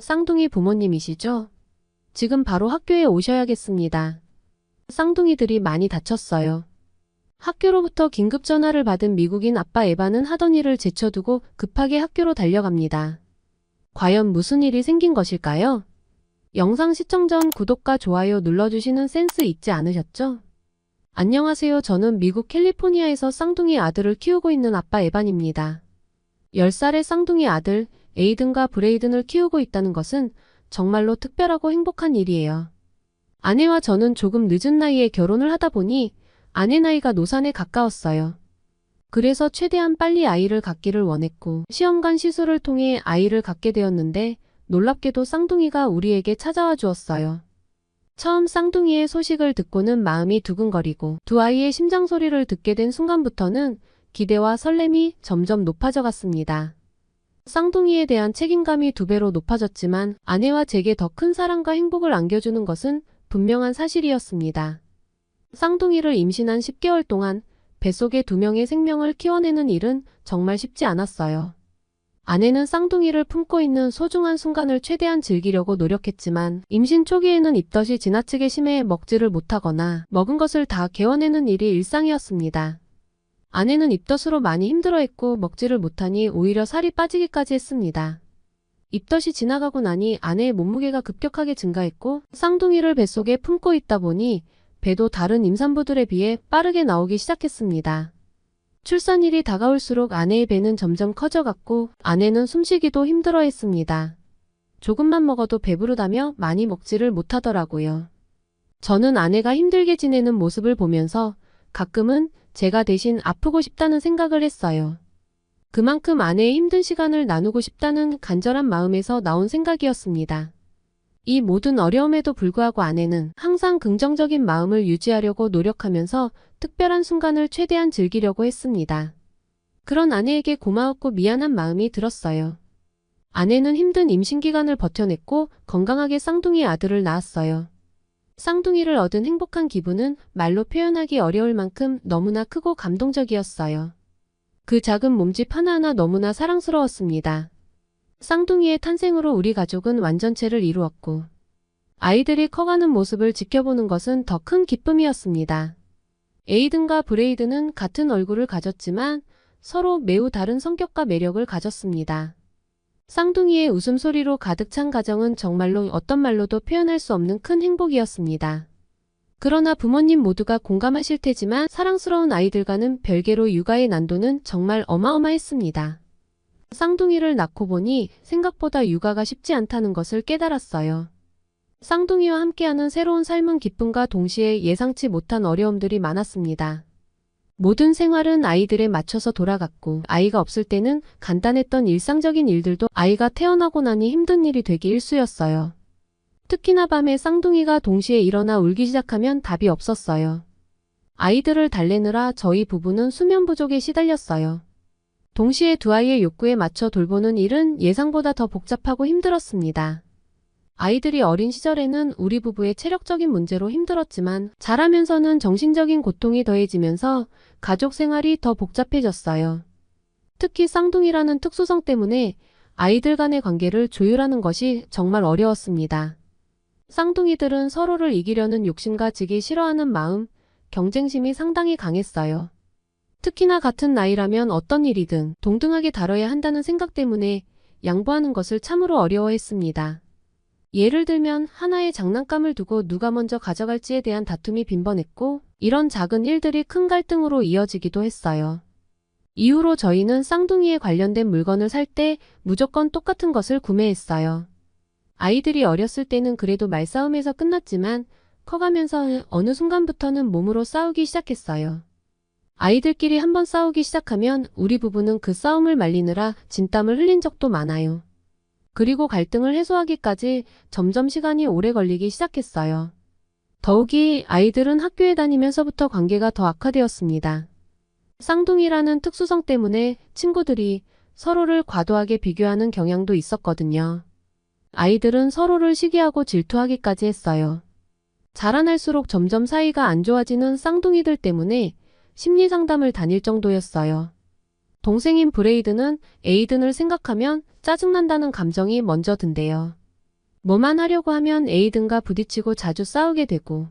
쌍둥이 부모님이시죠? 지금 바로 학교에 오셔야겠습니다. 쌍둥이들이 많이 다쳤어요. 학교로부터 긴급 전화를 받은 미국인 아빠 에바는 하던 일을 제쳐두고 급하게 학교로 달려갑니다. 과연 무슨 일이 생긴 것일까요? 영상 시청 전 구독과 좋아요 눌러주시는 센스 잊지 않으셨죠? 안녕하세요. 저는 미국 캘리포니아에서 쌍둥이 아들을 키우고 있는 아빠 에반입니다. 10살의 쌍둥이 아들 에이든과 브레이든을 키우고 있다는 것은 정말로 특별하고 행복한 일이에요. 아내와 저는 조금 늦은 나이에 결혼을 하다 보니 아내 나이가 노산에 가까웠어요. 그래서 최대한 빨리 아이를 갖기를 원했고 시험관 시술을 통해 아이를 갖게 되었는데 놀랍게도 쌍둥이가 우리에게 찾아와 주었어요. 처음 쌍둥이의 소식을 듣고는 마음이 두근거리고 두 아이의 심장 소리를 듣게 된 순간부터는 기대와 설렘이 점점 높아져 갔습니다. 쌍둥이에 대한 책임감이 2배로 높아졌지만 아내와 제게 더 큰 사랑과 행복을 안겨주는 것은 분명한 사실이었습니다. 쌍둥이를 임신한 10개월 동안 뱃속에 2명의 생명을 키워내는 일은 정말 쉽지 않았어요. 아내는 쌍둥이를 품고 있는 소중한 순간을 최대한 즐기려고 노력했지만 임신 초기에는 입덧이 지나치게 심해 먹지를 못하거나 먹은 것을 다 개워내는 일이 일상이었습니다. 아내는 입덧으로 많이 힘들어했고 먹지를 못하니 오히려 살이 빠지기까지 했습니다. 입덧이 지나가고 나니 아내의 몸무게가 급격하게 증가했고 쌍둥이를 뱃속에 품고 있다 보니 배도 다른 임산부들에 비해 빠르게 나오기 시작했습니다. 출산일이 다가올수록 아내의 배는 점점 커져갔고 아내는 숨쉬기도 힘들어했습니다. 조금만 먹어도 배부르다며 많이 먹지를 못하더라고요. 저는 아내가 힘들게 지내는 모습을 보면서 가끔은 제가 대신 아프고 싶다는 생각을 했어요. 그만큼 아내의 힘든 시간을 나누고 싶다는 간절한 마음에서 나온 생각이었습니다. 이 모든 어려움에도 불구하고 아내는 항상 긍정적인 마음을 유지하려고 노력하면서 특별한 순간을 최대한 즐기려고 했습니다. 그런 아내에게 고마웠고 미안한 마음이 들었어요. 아내는 힘든 임신 기간을 버텨냈고 건강하게 쌍둥이 아들을 낳았어요. 쌍둥이를 얻은 행복한 기분은 말로 표현하기 어려울 만큼 너무나 크고 감동적이었어요. 그 작은 몸집 하나하나 너무나 사랑스러웠습니다. 쌍둥이의 탄생으로 우리 가족은 완전체를 이루었고 아이들이 커가는 모습을 지켜보는 것은 더 큰 기쁨이었습니다. 에이든과 브레이든은 같은 얼굴을 가졌지만 서로 매우 다른 성격과 매력을 가졌습니다. 쌍둥이의 웃음소리로 가득 찬 가정은 정말로 어떤 말로도 표현할 수 없는 큰 행복이었습니다. 그러나 부모님 모두가 공감하실 테지만 사랑스러운 아이들과는 별개로 육아의 난도는 정말 어마어마했습니다. 쌍둥이를 낳고 보니 생각보다 육아가 쉽지 않다는 것을 깨달았어요. 쌍둥이와 함께하는 새로운 삶은 기쁨과 동시에 예상치 못한 어려움들이 많았습니다. 모든 생활은 아이들에 맞춰서 돌아갔고 아이가 없을 때는 간단했던 일상적인 일들도 아이가 태어나고 나니 힘든 일이 되기 일쑤였어요. 특히나 밤에 쌍둥이가 동시에 일어나 울기 시작하면 답이 없었어요. 아이들을 달래느라 저희 부부는 수면 부족에 시달렸어요. 동시에 두 아이의 욕구에 맞춰 돌보는 일은 예상보다 더 복잡하고 힘들었습니다. 아이들이 어린 시절에는 우리 부부의 체력적인 문제로 힘들었지만 자라면서는 정신적인 고통이 더해지면서 가족 생활이 더 복잡해졌어요. 특히 쌍둥이라는 특수성 때문에 아이들 간의 관계를 조율하는 것이 정말 어려웠습니다. 쌍둥이들은 서로를 이기려는 욕심과 지기 싫어하는 마음, 경쟁심이 상당히 강했어요. 특히나 같은 나이라면 어떤 일이든 동등하게 다뤄야 한다는 생각 때문에 양보하는 것을 참으로 어려워했습니다. 예를 들면 하나의 장난감을 두고 누가 먼저 가져갈지에 대한 다툼이 빈번했고 이런 작은 일들이 큰 갈등으로 이어지기도 했어요. 이후로 저희는 쌍둥이에 관련된 물건을 살 때 무조건 똑같은 것을 구매했어요. 아이들이 어렸을 때는 그래도 말싸움에서 끝났지만 커가면서 어느 순간부터는 몸으로 싸우기 시작했어요. 아이들끼리 한번 싸우기 시작하면 우리 부부는 그 싸움을 말리느라 진땀을 흘린 적도 많아요. 그리고 갈등을 해소하기까지 점점 시간이 오래 걸리기 시작했어요. 더욱이 아이들은 학교에 다니면서부터 관계가 더 악화되었습니다. 쌍둥이라는 특수성 때문에 친구들이 서로를 과도하게 비교하는 경향도 있었거든요. 아이들은 서로를 시기하고 질투하기까지 했어요. 자라날수록 점점 사이가 안 좋아지는 쌍둥이들 때문에 심리상담을 다닐 정도였어요. 동생인 브레이드는 에이든을 생각하면 짜증난다는 감정이 먼저 든대요. 뭐만 하려고 하면 에이든과 부딪히고 자주 싸우게 되고,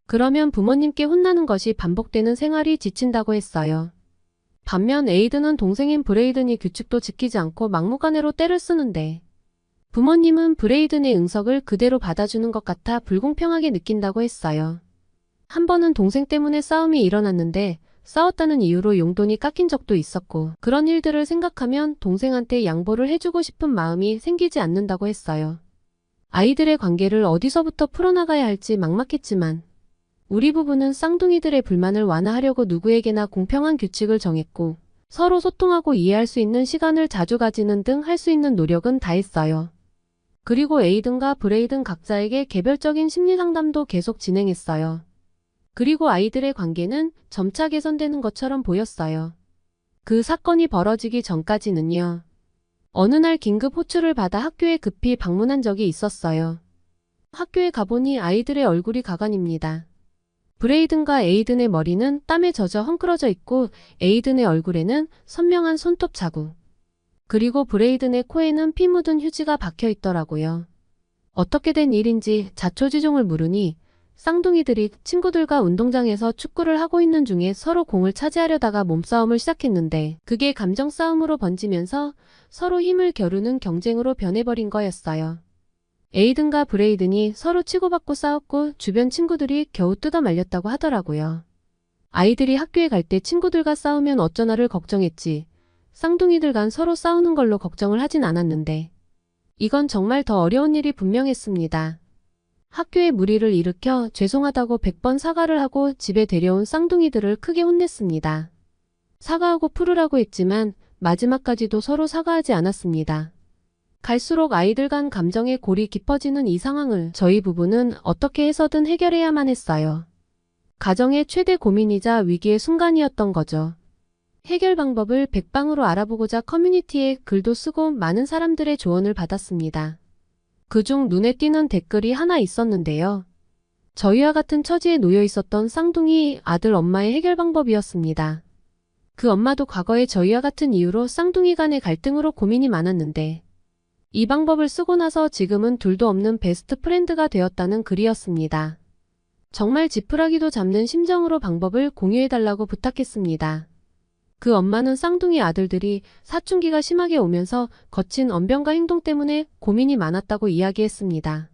그러면 부모님께 혼나는 것이 반복되는 생활이 지친다고 했어요. 반면 에이든은 동생인 브레이든이 규칙도 지키지 않고 막무가내로 때를 쓰는데, 부모님은 브레이든의 응석을 그대로 받아주는 것 같아 불공평하게 느낀다고 했어요. 한 번은 동생 때문에 싸움이 일어났는데 싸웠다는 이유로 용돈이 깎인 적도 있었고, 그런 일들을 생각하면 동생한테 양보를 해주고 싶은 마음이 생기지 않는다고 했어요. 아이들의 관계를 어디서부터 풀어나가야 할지 막막했지만, 우리 부부는 쌍둥이들의 불만을 완화하려고 누구에게나 공평한 규칙을 정했고, 서로 소통하고 이해할 수 있는 시간을 자주 가지는 등 할 수 있는 노력은 다했어요. 그리고 에이든과 브레이든 각자에게 개별적인 심리 상담도 계속 진행했어요. 그리고 아이들의 관계는 점차 개선되는 것처럼 보였어요. 그 사건이 벌어지기 전까지는요. 어느 날 긴급 호출을 받아 학교에 급히 방문한 적이 있었어요. 학교에 가보니 아이들의 얼굴이 가관입니다. 브레이든과 에이든의 머리는 땀에 젖어 헝클어져 있고 에이든의 얼굴에는 선명한 손톱 자국, 그리고 브레이든의 코에는 피 묻은 휴지가 박혀 있더라고요. 어떻게 된 일인지 자초지종을 물으니 쌍둥이들이 친구들과 운동장에서 축구를 하고 있는 중에 서로 공을 차지하려다가 몸싸움을 시작했는데, 그게 감정 싸움으로 번지면서 서로 힘을 겨루는 경쟁으로 변해버린 거였어요. 에이든과 브레이든이 서로 치고받고 싸웠고 주변 친구들이 겨우 뜯어 말렸다고 하더라고요. 아이들이 학교에 갈 때 친구들과 싸우면 어쩌나를 걱정했지, 쌍둥이들 간 서로 싸우는 걸로 걱정을 하진 않았는데, 이건 정말 더 어려운 일이 분명했습니다. 학교에 무리를 일으켜 죄송하다고 100번 사과를 하고 집에 데려온 쌍둥이들을 크게 혼냈습니다. 사과하고 풀으라고 했지만 마지막까지도 서로 사과하지 않았습니다. 갈수록 아이들 간 감정의 골이 깊어지는 이 상황을 저희 부부는 어떻게 해서든 해결해야만 했어요. 가정의 최대 고민이자 위기의 순간이었던 거죠. 해결 방법을 백방으로 알아보고자 커뮤니티에 글도 쓰고 많은 사람들의 조언을 받았습니다. 그중 눈에 띄는 댓글이 하나 있었는데요. 저희와 같은 처지에 놓여 있었던 쌍둥이 아들 엄마의 해결 방법이었습니다. 그 엄마도 과거에 저희와 같은 이유로 쌍둥이 간의 갈등으로 고민이 많았는데, 이 방법을 쓰고 나서 지금은 둘도 없는 베스트 프렌드가 되었다는 글이었습니다. 정말 지푸라기도 잡는 심정으로 방법을 공유해달라고 부탁했습니다. 그 엄마는 쌍둥이 아들들이 사춘기가 심하게 오면서 거친 언변과 행동 때문에 고민이 많았다고 이야기했습니다.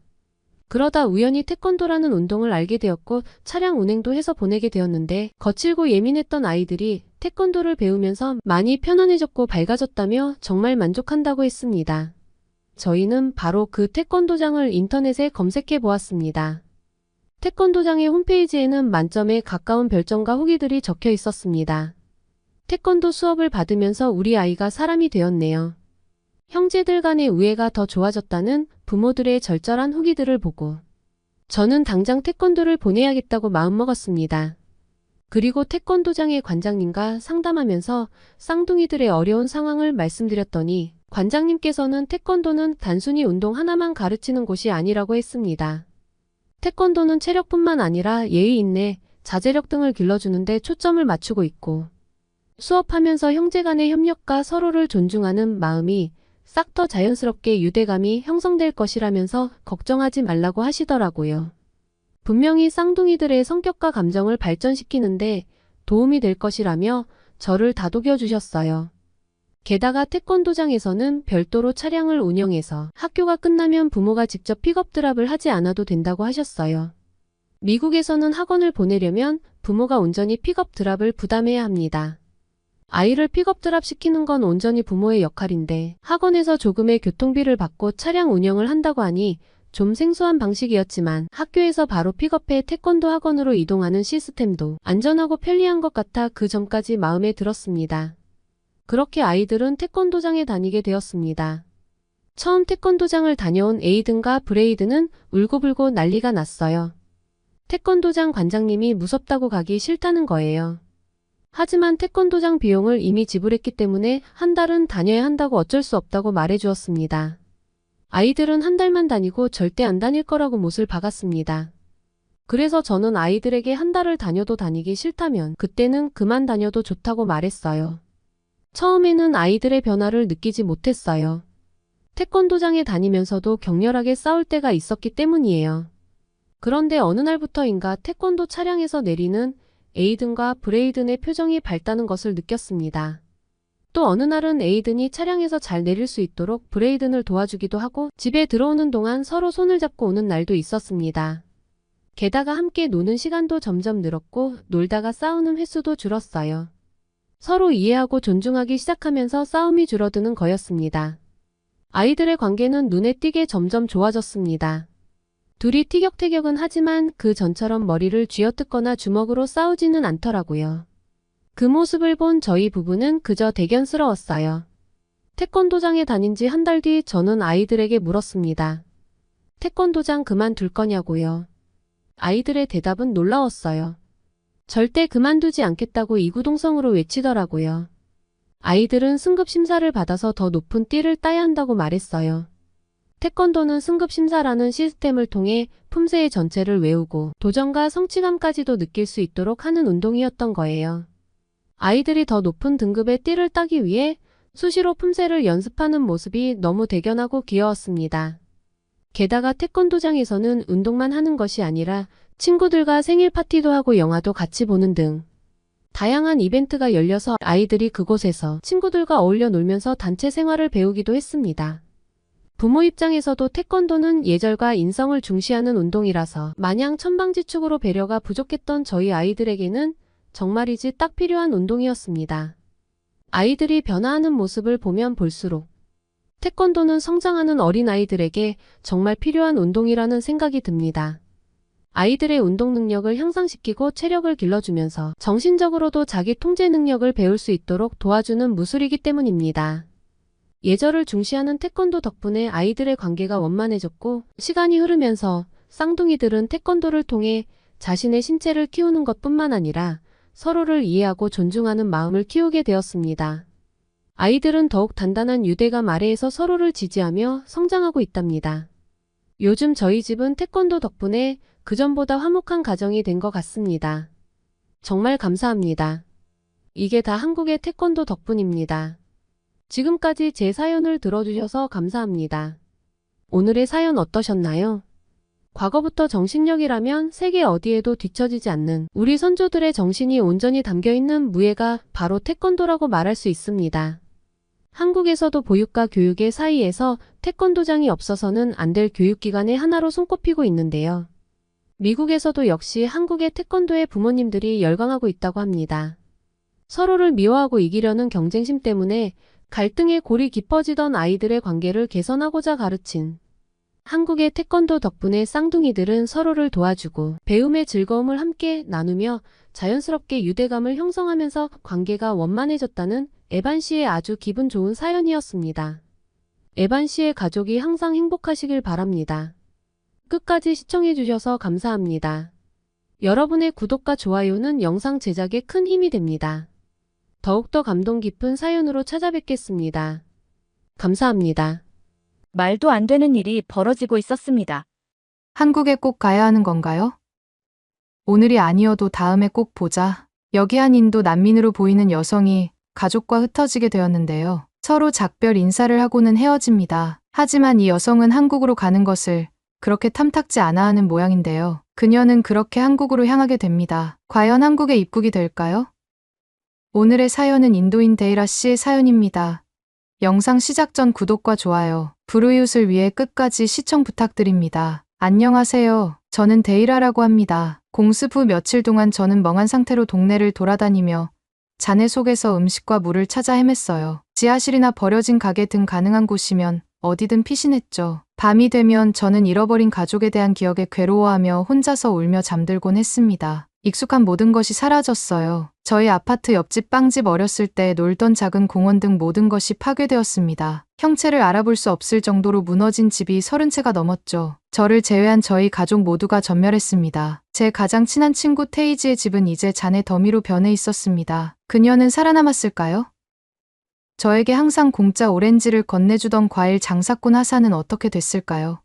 그러다 우연히 태권도라는 운동을 알게 되었고 차량 운행도 해서 보내게 되었는데, 거칠고 예민했던 아이들이 태권도를 배우면서 많이 편안해졌고 밝아졌다며 정말 만족한다고 했습니다. 저희는 바로 그 태권도장을 인터넷에 검색해 보았습니다. 태권도장의 홈페이지에는 만점에 가까운 별점과 후기들이 적혀 있었습니다. 태권도 수업을 받으면서 우리 아이가 사람이 되었네요. 형제들 간의 우애가 더 좋아졌다는 부모들의 절절한 후기들을 보고 저는 당장 태권도를 보내야겠다고 마음먹었습니다. 그리고 태권도장의 관장님과 상담하면서 쌍둥이들의 어려운 상황을 말씀드렸더니 관장님께서는 태권도는 단순히 운동 하나만 가르치는 곳이 아니라고 했습니다. 태권도는 체력뿐만 아니라 예의, 인내, 자제력 등을 길러주는데 초점을 맞추고 있고, 수업하면서 형제간의 협력과 서로를 존중하는 마음이 싹 더 자연스럽게 유대감이 형성될 것이라면서 걱정하지 말라고 하시더라고요. 분명히 쌍둥이들의 성격과 감정을 발전시키는데 도움이 될 것이라며 저를 다독여 주셨어요. 게다가 태권도장에서는 별도로 차량을 운영해서 학교가 끝나면 부모가 직접 픽업 드랍을 하지 않아도 된다고 하셨어요. 미국에서는 학원을 보내려면 부모가 온전히 픽업 드랍을 부담해야 합니다. 아이를 픽업 드랍 시키는 건 온전히 부모의 역할인데, 학원에서 조금의 교통비를 받고 차량 운영을 한다고 하니 좀 생소한 방식이었지만 학교에서 바로 픽업해 태권도 학원으로 이동하는 시스템도 안전하고 편리한 것 같아 그 점까지 마음에 들었습니다. 그렇게 아이들은 태권도장에 다니게 되었습니다. 처음 태권도장을 다녀온 에이든과 브레이든은 울고불고 난리가 났어요. 태권도장 관장님이 무섭다고 가기 싫다는 거예요. 하지만 태권도장 비용을 이미 지불했기 때문에 한 달은 다녀야 한다고 어쩔 수 없다고 말해주었습니다. 아이들은 한 달만 다니고 절대 안 다닐 거라고 못을 박았습니다. 그래서 저는 아이들에게 한 달을 다녀도 다니기 싫다면 그때는 그만 다녀도 좋다고 말했어요. 처음에는 아이들의 변화를 느끼지 못했어요. 태권도장에 다니면서도 격렬하게 싸울 때가 있었기 때문이에요. 그런데 어느 날부터인가 태권도 차량에서 내리는 에이든과 브레이든의 표정이 밝다는 것을 느꼈습니다. 또 어느 날은 에이든이 차량에서 잘 내릴 수 있도록 브레이든을 도와주기도 하고 집에 들어오는 동안 서로 손을 잡고 오는 날도 있었습니다. 게다가 함께 노는 시간도 점점 늘었고 놀다가 싸우는 횟수도 줄었어요. 서로 이해하고 존중하기 시작하면서 싸움이 줄어드는 거였습니다. 아이들의 관계는 눈에 띄게 점점 좋아졌습니다. 둘이 티격태격은 하지만 그 전처럼 머리를 쥐어뜯거나 주먹으로 싸우지는 않더라고요. 그 모습을 본 저희 부부는 그저 대견스러웠어요. 태권도장에 다닌 지 한 달 뒤 저는 아이들에게 물었습니다. 태권도장 그만둘 거냐고요. 아이들의 대답은 놀라웠어요. 절대 그만두지 않겠다고 이구동성으로 외치더라고요. 아이들은 승급 심사를 받아서 더 높은 띠를 따야 한다고 말했어요. 태권도는 승급 심사라는 시스템을 통해 품새의 전체를 외우고 도전과 성취감까지도 느낄 수 있도록 하는 운동이었던 거예요. 아이들이 더 높은 등급의 띠를 따기 위해 수시로 품새를 연습하는 모습이 너무 대견하고 귀여웠습니다. 게다가 태권도장에서는 운동만 하는 것이 아니라 친구들과 생일 파티도 하고 영화도 같이 보는 등 다양한 이벤트가 열려서 아이들이 그곳에서 친구들과 어울려 놀면서 단체 생활을 배우기도 했습니다. 부모 입장에서도 태권도는 예절과 인성을 중시하는 운동이라서 마냥 천방지축으로 배려가 부족했던 저희 아이들에게는 정말이지 딱 필요한 운동이었습니다. 아이들이 변화하는 모습을 보면 볼수록 태권도는 성장하는 어린아이들에게 정말 필요한 운동이라는 생각이 듭니다. 아이들의 운동 능력을 향상시키고 체력을 길러주면서 정신적으로도 자기 통제 능력을 배울 수 있도록 도와주는 무술이기 때문입니다. 예절을 중시하는 태권도 덕분에 아이들의 관계가 원만해졌고 시간이 흐르면서 쌍둥이들은 태권도를 통해 자신의 신체를 키우는 것뿐만 아니라 서로를 이해하고 존중하는 마음을 키우게 되었습니다. 아이들은 더욱 단단한 유대감 아래에서 서로를 지지하며 성장하고 있답니다. 요즘 저희 집은 태권도 덕분에 그전보다 화목한 가정이 된 것 같습니다. 정말 감사합니다. 이게 다 한국의 태권도 덕분입니다. 지금까지 제 사연을 들어주셔서 감사합니다. 오늘의 사연 어떠셨나요? 과거부터 정신력이라면 세계 어디에도 뒤처지지 않는 우리 선조들의 정신이 온전히 담겨있는 무예가 바로 태권도라고 말할 수 있습니다. 한국에서도 보육과 교육의 사이에서 태권도장이 없어서는 안 될 교육기관의 하나로 손꼽히고 있는데요. 미국에서도 역시 한국의 태권도에 부모님들이 열광하고 있다고 합니다. 서로를 미워하고 이기려는 경쟁심 때문에 갈등의 골이 깊어지던 아이들의 관계를 개선하고자 가르친 한국의 태권도 덕분에 쌍둥이들은 서로를 도와주고 배움의 즐거움을 함께 나누며 자연스럽게 유대감을 형성하면서 관계가 원만해졌다는 에반 씨의 아주 기분 좋은 사연이었습니다. 에반 씨의 가족이 항상 행복하시길 바랍니다. 끝까지 시청해주셔서 감사합니다. 여러분의 구독과 좋아요는 영상 제작에 큰 힘이 됩니다. 더욱더 감동 깊은 사연으로 찾아뵙겠습니다. 감사합니다. 말도 안 되는 일이 벌어지고 있었습니다. 한국에 꼭 가야 하는 건가요? 오늘이 아니어도 다음에 꼭 보자. 여기 한 인도 난민으로 보이는 여성이 가족과 흩어지게 되었는데요. 서로 작별 인사를 하고는 헤어집니다. 하지만 이 여성은 한국으로 가는 것을 그렇게 탐탁지 않아 하는 모양인데요. 그녀는 그렇게 한국으로 향하게 됩니다. 과연 한국에 입국이 될까요? 오늘의 사연은 인도인 데이라 씨의 사연입니다. 영상 시작 전 구독과 좋아요, 불우이웃을 위해 끝까지 시청 부탁드립니다. 안녕하세요. 저는 데이라라고 합니다. 공습 후 며칠 동안 저는 멍한 상태로 동네를 돌아다니며 잔해 속에서 음식과 물을 찾아 헤맸어요. 지하실이나 버려진 가게 등 가능한 곳이면 어디든 피신했죠. 밤이 되면 저는 잃어버린 가족에 대한 기억에 괴로워하며 혼자서 울며 잠들곤 했습니다. 익숙한 모든 것이 사라졌어요. 저희 아파트 옆집 빵집 어렸을 때 놀던 작은 공원 등 모든 것이 파괴되었습니다. 형체를 알아볼 수 없을 정도로 무너진 집이 30채가 넘었죠. 저를 제외한 저희 가족 모두가 전멸했습니다. 제 가장 친한 친구 테이지의 집은 이제 잔해 더미로 변해 있었습니다. 그녀는 살아남았을까요? 저에게 항상 공짜 오렌지를 건네주던 과일 장사꾼 하사는 어떻게 됐을까요?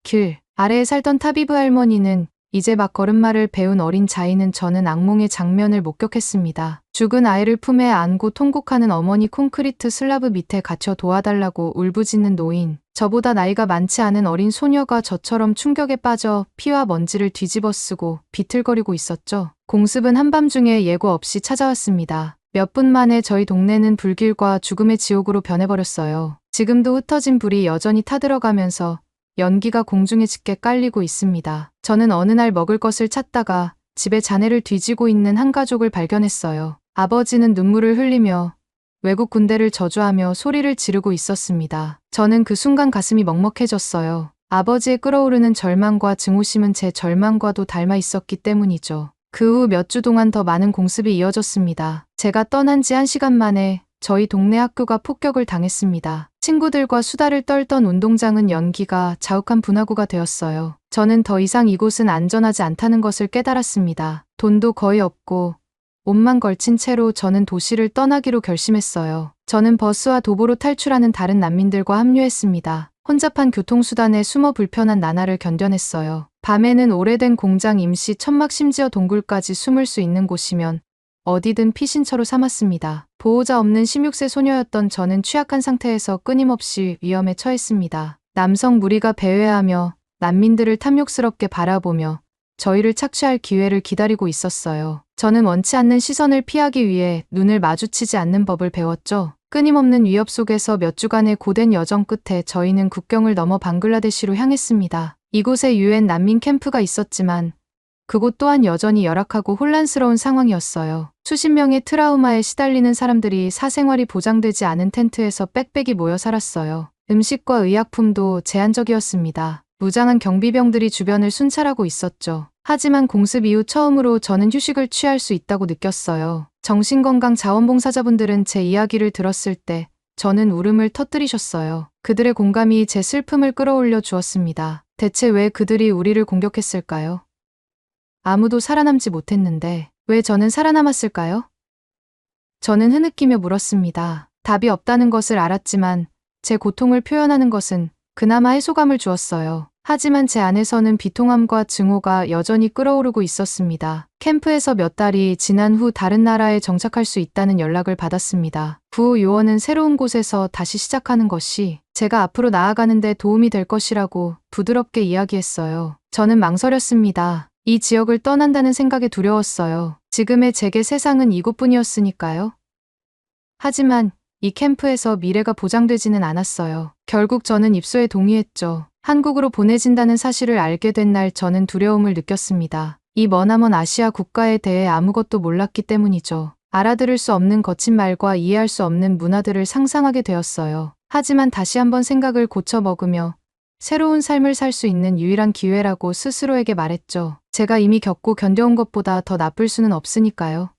길 아래에 살던 타비브 할머니는 이제 막 걸음마를 배운 어린 자이는 저는 악몽의 장면을 목격했습니다. 죽은 아이를 품에 안고 통곡하는 어머니, 콘크리트 슬라브 밑에 갇혀 도와달라고 울부짖는 노인, 저보다 나이가 많지 않은 어린 소녀가 저처럼 충격에 빠져 피와 먼지를 뒤집어 쓰고 비틀거리고 있었죠. 공습은 한밤중에 예고 없이 찾아왔습니다. 몇 분 만에 저희 동네는 불길과 죽음의 지옥으로 변해버렸어요. 지금도 흩어진 불이 여전히 타들어가면서 연기가 공중에 짙게 깔리고 있습니다. 저는 어느 날 먹을 것을 찾다가 집에 잔해를 뒤지고 있는 한 가족을 발견했어요. 아버지는 눈물을 흘리며 외국 군대를 저주하며 소리를 지르고 있었습니다. 저는 그 순간 가슴이 먹먹해졌어요. 아버지의 끓어오르는 절망과 증오심은 제 절망과도 닮아 있었기 때문이죠. 그 후 몇 주 동안 더 많은 공습이 이어졌습니다. 제가 떠난 지 1시간 만에 저희 동네 학교가 폭격을 당했습니다. 친구들과 수다를 떨던 운동장은 연기가 자욱한 분화구가 되었어요. 저는 더 이상 이곳은 안전하지 않다는 것을 깨달았습니다. 돈도 거의 없고 옷만 걸친 채로 저는 도시를 떠나기로 결심했어요. 저는 버스와 도보로 탈출하는 다른 난민들과 합류했습니다. 혼잡한 교통수단에 숨어 불편한 나날을 견뎌냈어요. 밤에는 오래된 공장, 임시 천막, 심지어 동굴까지 숨을 수 있는 곳이면 어디든 피신처로 삼았습니다. 보호자 없는 16세 소녀였던 저는 취약한 상태에서 끊임없이 위험에 처했습니다. 남성 무리가 배회하며 난민들을 탐욕스럽게 바라보며 저희를 착취할 기회를 기다리고 있었어요. 저는 원치 않는 시선을 피하기 위해 눈을 마주치지 않는 법을 배웠죠. 끊임없는 위협 속에서 몇 주간의 고된 여정 끝에 저희는 국경을 넘어 방글라데시로 향했습니다. 이곳에 유엔 난민 캠프가 있었지만 그곳 또한 여전히 열악하고 혼란스러운 상황이었어요. 수십 명의 트라우마에 시달리는 사람들이 사생활이 보장되지 않은 텐트에서 빽빽이 모여 살았어요. 음식과 의약품도 제한적이었습니다. 무장한 경비병들이 주변을 순찰하고 있었죠. 하지만 공습 이후 처음으로 저는 휴식을 취할 수 있다고 느꼈어요. 정신건강 자원봉사자분들은 제 이야기를 들었을 때 저는 울음을 터뜨리셨어요. 그들의 공감이 제 슬픔을 끌어올려 주었습니다. 대체 왜 그들이 우리를 공격했을까요? 아무도 살아남지 못했는데 왜 저는 살아남았을까요? 저는 흐느끼며 물었습니다. 답이 없다는 것을 알았지만 제 고통을 표현하는 것은 그나마 해소감을 주었어요. 하지만 제 안에서는 비통함과 증오가 여전히 끓어오르고 있었습니다. 캠프에서 몇 달이 지난 후 다른 나라에 정착할 수 있다는 연락을 받았습니다. 구호 요원은 새로운 곳에서 다시 시작하는 것이 제가 앞으로 나아가는 데 도움이 될 것이라고 부드럽게 이야기했어요. 저는 망설였습니다. 이 지역을 떠난다는 생각에 두려웠어요. 지금의 제게 세상은 이곳뿐이었으니까요. 하지만 이 캠프에서 미래가 보장되지는 않았어요. 결국 저는 입소에 동의했죠. 한국으로 보내진다는 사실을 알게 된 날 저는 두려움을 느꼈습니다. 이 머나먼 아시아 국가에 대해 아무것도 몰랐기 때문이죠. 알아들을 수 없는 거친 말과 이해할 수 없는 문화들을 상상하게 되었어요. 하지만 다시 한번 생각을 고쳐먹으며 새로운 삶을 살 수 있는 유일한 기회라고 스스로에게 말했죠. 제가 이미 겪고 견뎌온 것보다 더 나쁠 수는 없으니까요.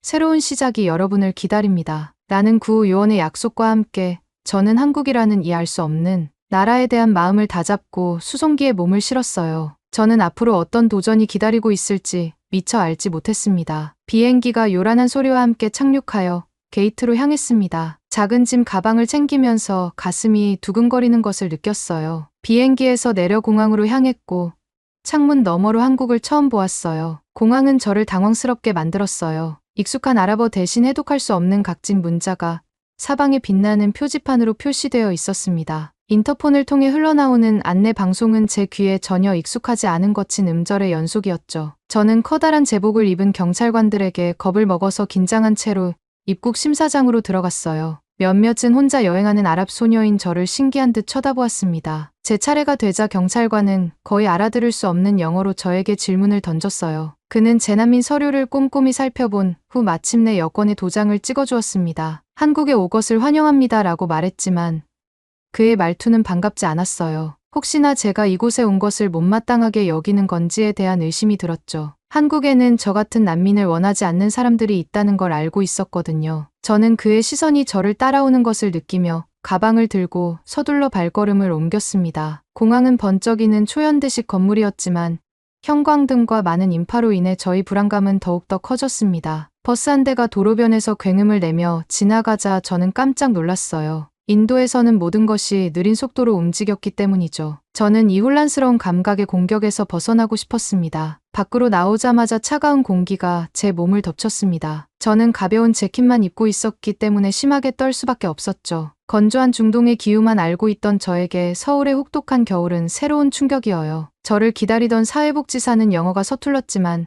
새로운 시작이 여러분을 기다립니다. 라는 구호 요원의 약속과 함께 저는 한국이라는 이 알 수 없는 나라에 대한 마음을 다잡고 수송기에 몸을 실었어요. 저는 앞으로 어떤 도전이 기다리고 있을지 미처 알지 못했습니다. 비행기가 요란한 소리와 함께 착륙하여 게이트로 향했습니다. 작은 짐 가방을 챙기면서 가슴이 두근거리는 것을 느꼈어요. 비행기에서 내려 공항으로 향했고 창문 너머로 한국을 처음 보았어요. 공항은 저를 당황스럽게 만들었어요. 익숙한 아랍어 대신 해독할 수 없는 각진 문자가 사방에 빛나는 표지판으로 표시되어 있었습니다. 인터폰을 통해 흘러나오는 안내 방송은 제 귀에 전혀 익숙하지 않은 거친 음절의 연속이었죠. 저는 커다란 제복을 입은 경찰관들에게 겁을 먹어서 긴장한 채로 입국 심사장으로 들어갔어요. 몇몇은 혼자 여행하는 아랍 소녀인 저를 신기한 듯 쳐다보았습니다. 제 차례가 되자 경찰관은 거의 알아들을 수 없는 영어로 저에게 질문을 던졌어요. 그는 재난민 서류를 꼼꼼히 살펴본 후 마침내 여권에 도장을 찍어주었습니다. 한국에 오 것을 환영합니다 라고 말했지만 그의 말투는 반갑지 않았어요. 혹시나 제가 이곳에 온 것을 못마땅하게 여기는 건지에 대한 의심이 들었죠. 한국에는 저 같은 난민을 원하지 않는 사람들이 있다는 걸 알고 있었거든요. 저는 그의 시선이 저를 따라오는 것을 느끼며 가방을 들고 서둘러 발걸음을 옮겼습니다. 공항은 번쩍이는 초현대식 건물이었지만 형광등과 많은 인파로 인해 저희 불안감은 더욱더 커졌습니다. 버스 한 대가 도로변에서 굉음을 내며 지나가자 저는 깜짝 놀랐어요. 인도에서는 모든 것이 느린 속도로 움직였기 때문이죠. 저는 이 혼란스러운 감각의 공격에서 벗어나고 싶었습니다. 밖으로 나오자마자 차가운 공기가 제 몸을 덮쳤습니다. 저는 가벼운 재킷만 입고 있었기 때문에 심하게 떨 수밖에 없었죠. 건조한 중동의 기후만 알고 있던 저에게 서울의 혹독한 겨울은 새로운 충격이어요. 저를 기다리던 사회복지사는 영어가 서툴렀지만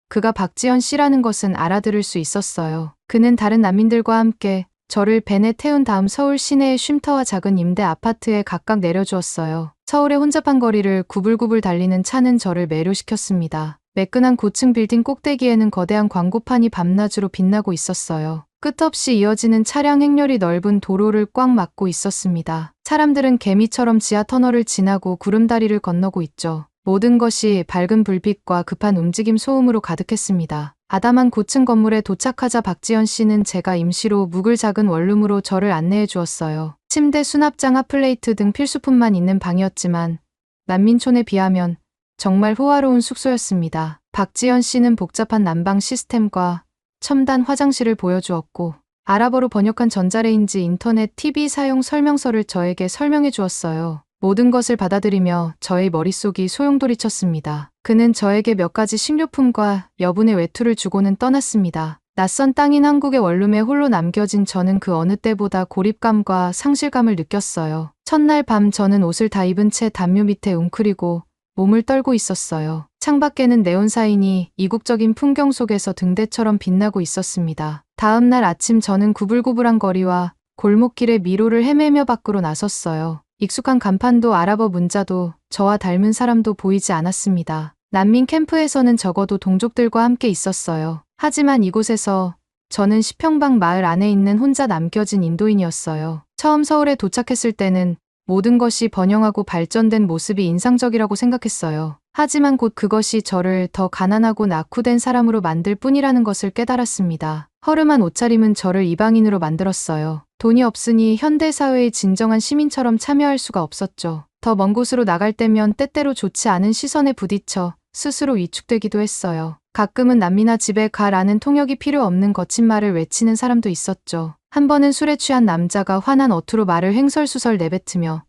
그가 박지연 씨라는 것은 알아들을 수 있었어요. 그는 다른 난민들과 함께 저를 벤에 태운 다음 서울 시내의 쉼터와 작은 임대 아파트에 각각 내려주었어요. 서울의 혼잡한 거리를 구불구불 달리는 차는 저를 매료시켰습니다. 매끈한 고층 빌딩 꼭대기에는 거대한 광고판이 밤낮으로 빛나고 있었어요. 끝없이 이어지는 차량 행렬이 넓은 도로를 꽉 막고 있었습니다. 사람들은 개미처럼 지하 터널을 지나고 구름다리를 건너고 있죠. 모든 것이 밝은 불빛과 급한 움직임 소음으로 가득했습니다. 아담한 고층 건물에 도착하자 박지연 씨는 제가 임시로 묵을 작은 원룸으로 저를 안내해 주었어요. 침대, 수납장, 핫플레이트 등 필수품만 있는 방이었지만 난민촌에 비하면 정말 호화로운 숙소였습니다. 박지연 씨는 복잡한 난방 시스템과 첨단 화장실을 보여주었고 아랍어로 번역한 전자레인지, 인터넷, TV 사용 설명서를 저에게 설명해 주었어요. 모든 것을 받아들이며 저의 머릿속이 소용돌이쳤습니다. 그는 저에게 몇 가지 식료품과 여분의 외투를 주고는 떠났습니다. 낯선 땅인 한국의 원룸에 홀로 남겨진 저는 그 어느 때보다 고립감과 상실감을 느꼈어요. 첫날 밤 저는 옷을 다 입은 채 담요 밑에 웅크리고 몸을 떨고 있었어요. 창밖에는 네온사인이 이국적인 풍경 속에서 등대처럼 빛나고 있었습니다. 다음 날 아침 저는 구불구불한 거리와 골목길의 미로를 헤매며 밖으로 나섰어요. 익숙한 간판도 아랍어 문자도 저와 닮은 사람도 보이지 않았습니다. 난민 캠프에서는 적어도 동족들과 함께 있었어요. 하지만 이곳에서 저는 10평방 마을 안에 있는 혼자 남겨진 인도인이었어요. 처음 서울에 도착했을 때는 모든 것이 번영하고 발전된 모습이 인상적이라고 생각했어요. 하지만 곧 그것이 저를 더 가난하고 낙후된 사람으로 만들 뿐이라는 것을 깨달았습니다. 허름한 옷차림은 저를 이방인으로 만들었어요. 돈이 없으니 현대사회의 진정한 시민처럼 참여할 수가 없었죠. 더 먼 곳으로 나갈 때면 때때로 좋지 않은 시선에 부딪혀 스스로 위축되기도 했어요. 가끔은 남미나 집에 가라는 통역이 필요 없는 거친 말을 외치는 사람도 있었죠. 한 번은 술에 취한 남자가 화난 어투로 말을 횡설수설 내뱉으며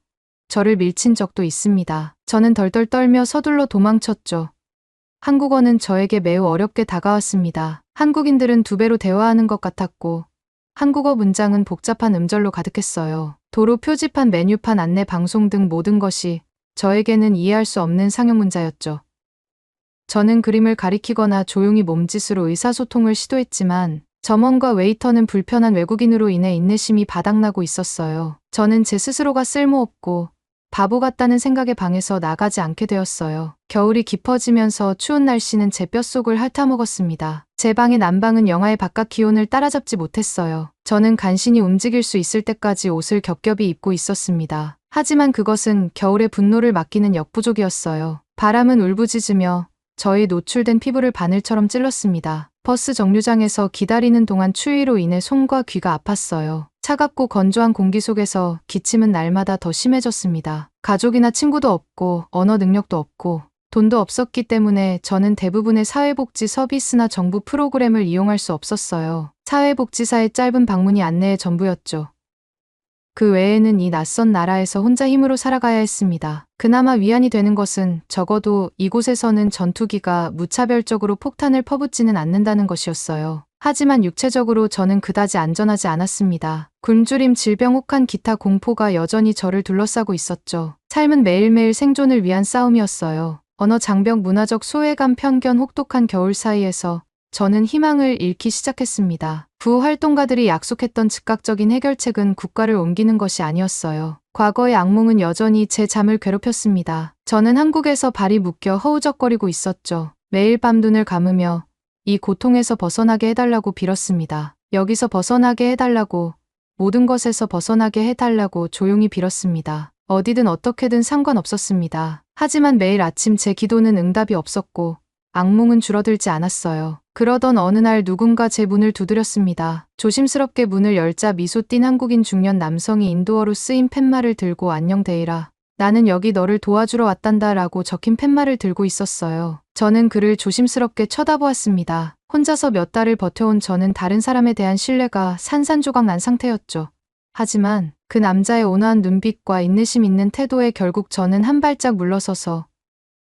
저를 밀친 적도 있습니다. 저는 덜덜 떨며 서둘러 도망쳤죠. 한국어는 저에게 매우 어렵게 다가왔습니다. 한국인들은 두 배로 대화하는 것 같았고 한국어 문장은 복잡한 음절로 가득했어요. 도로 표지판, 메뉴판, 안내 방송 등 모든 것이 저에게는 이해할 수 없는 상형문자였죠. 저는 그림을 가리키거나 조용히 몸짓으로 의사소통을 시도했지만 점원과 웨이터는 불편한 외국인으로 인해 인내심이 바닥나고 있었어요. 저는 제 스스로가 쓸모없고 바보 같다는 생각에 방에서 나가지 않게 되었어요. 겨울이 깊어지면서 추운 날씨는 제 뼛속을 핥아먹었습니다. 제 방의 난방은 영하의 바깥 기온을 따라잡지 못했어요. 저는 간신히 움직일 수 있을 때까지 옷을 겹겹이 입고 있었습니다. 하지만 그것은 겨울의 분노를 막기는 역부족이었어요. 바람은 울부짖으며 저의 노출된 피부를 바늘처럼 찔렀습니다. 버스 정류장에서 기다리는 동안 추위로 인해 손과 귀가 아팠어요. 차갑고 건조한 공기 속에서 기침은 날마다 더 심해졌습니다. 가족이나 친구도 없고 언어 능력도 없고 돈도 없었기 때문에 저는 대부분의 사회복지 서비스나 정부 프로그램을 이용할 수 없었어요. 사회복지사의 짧은 방문이 안내의 전부였죠. 그 외에는 이 낯선 나라에서 혼자 힘으로 살아가야 했습니다. 그나마 위안이 되는 것은 적어도 이곳에서는 전투기가 무차별적으로 폭탄을 퍼붓지는 않는다는 것이었어요. 하지만 육체적으로 저는 그다지 안전하지 않았습니다. 굶주림, 질병, 혹한 기타 공포가 여전히 저를 둘러싸고 있었죠. 삶은 매일매일 생존을 위한 싸움이었어요. 언어 장벽, 문화적 소외감, 편견, 혹독한 겨울 사이에서 저는 희망을 잃기 시작했습니다. 구호 활동가들이 약속했던 즉각적인 해결책은 국가를 옮기는 것이 아니었어요. 과거의 악몽은 여전히 제 잠을 괴롭혔습니다. 저는 한국에서 발이 묶여 허우적거리고 있었죠. 매일 밤 눈을 감으며 이 고통에서 벗어나게 해달라고 빌었습니다. 여기서 벗어나게 해달라고, 모든 것에서 벗어나게 해달라고 조용히 빌었습니다. 어디든 어떻게든 상관없었습니다. 하지만 매일 아침 제 기도는 응답이 없었고 악몽은 줄어들지 않았어요. 그러던 어느 날 누군가 제 문을 두드렸습니다. 조심스럽게 문을 열자 미소 띈 한국인 중년 남성이 인도어로 쓰인 팻말을 들고 안녕 데이라. 나는 여기 너를 도와주러 왔단다 라고 적힌 팻말을 들고 있었어요. 저는 그를 조심스럽게 쳐다보았습니다. 혼자서 몇 달을 버텨온 저는 다른 사람에 대한 신뢰가 산산조각 난 상태였죠. 하지만 그 남자의 온화한 눈빛과 인내심 있는 태도에 결국 저는 한 발짝 물러서서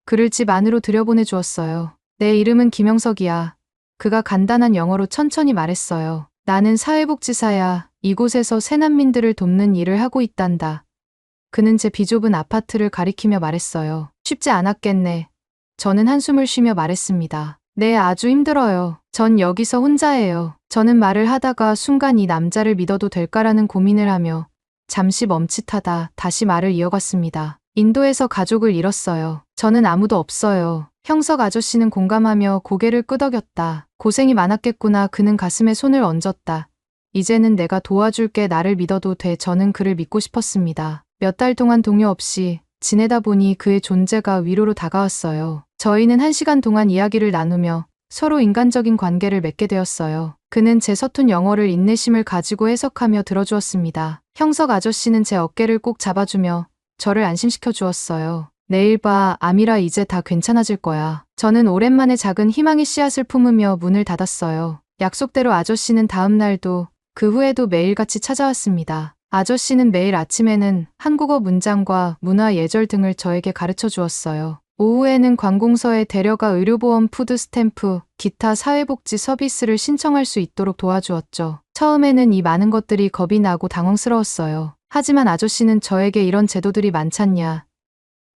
그를 집 안으로 들여보내 주었어요. 내 이름은 김영석이야. 그가 간단한 영어로 천천히 말했어요. 나는 사회복지사야. 이곳에서 새난민들을 돕는 일을 하고 있단다. 그는 제 비좁은 아파트를 가리키며 말했어요. 쉽지 않았겠네. 저는 한숨을 쉬며 말했습니다. 네, 아주 힘들어요. 전 여기서 혼자예요. 저는 말을 하다가 순간 이 남자를 믿어도 될까라는 고민을 하며 잠시 멈칫하다 다시 말을 이어갔습니다. 인도에서 가족을 잃었어요. 저는 아무도 없어요. 형석 아저씨는 공감하며 고개를 끄덕였다. 고생이 많았겠구나. 그는 가슴에 손을 얹었다. 이제는 내가 도와줄게. 나를 믿어도 돼. 저는 그를 믿고 싶었습니다. 몇 달 동안 동요 없이 지내다 보니 그의 존재가 위로로 다가왔어요. 저희는 1시간 동안 이야기를 나누며 서로 인간적인 관계를 맺게 되었어요. 그는 제 서툰 영어를 인내심을 가지고 해석하며 들어주었습니다. 형석 아저씨는 제 어깨를 꼭 잡아주며 저를 안심시켜 주었어요. 내일 봐, 아미라, 이제 다 괜찮아질 거야. 저는 오랜만에 작은 희망의 씨앗을 품으며 문을 닫았어요. 약속대로 아저씨는 다음 날도 그 후에도 매일같이 찾아왔습니다. 아저씨는 매일 아침에는 한국어 문장과 문화 예절 등을 저에게 가르쳐 주었어요. 오후에는 관공서에 데려가 의료보험, 푸드 스탬프, 기타 사회복지 서비스를 신청할 수 있도록 도와주었죠. 처음에는 이 많은 것들이 겁이 나고 당황스러웠어요. 하지만 아저씨는 저에게 이런 제도들이 많잖냐.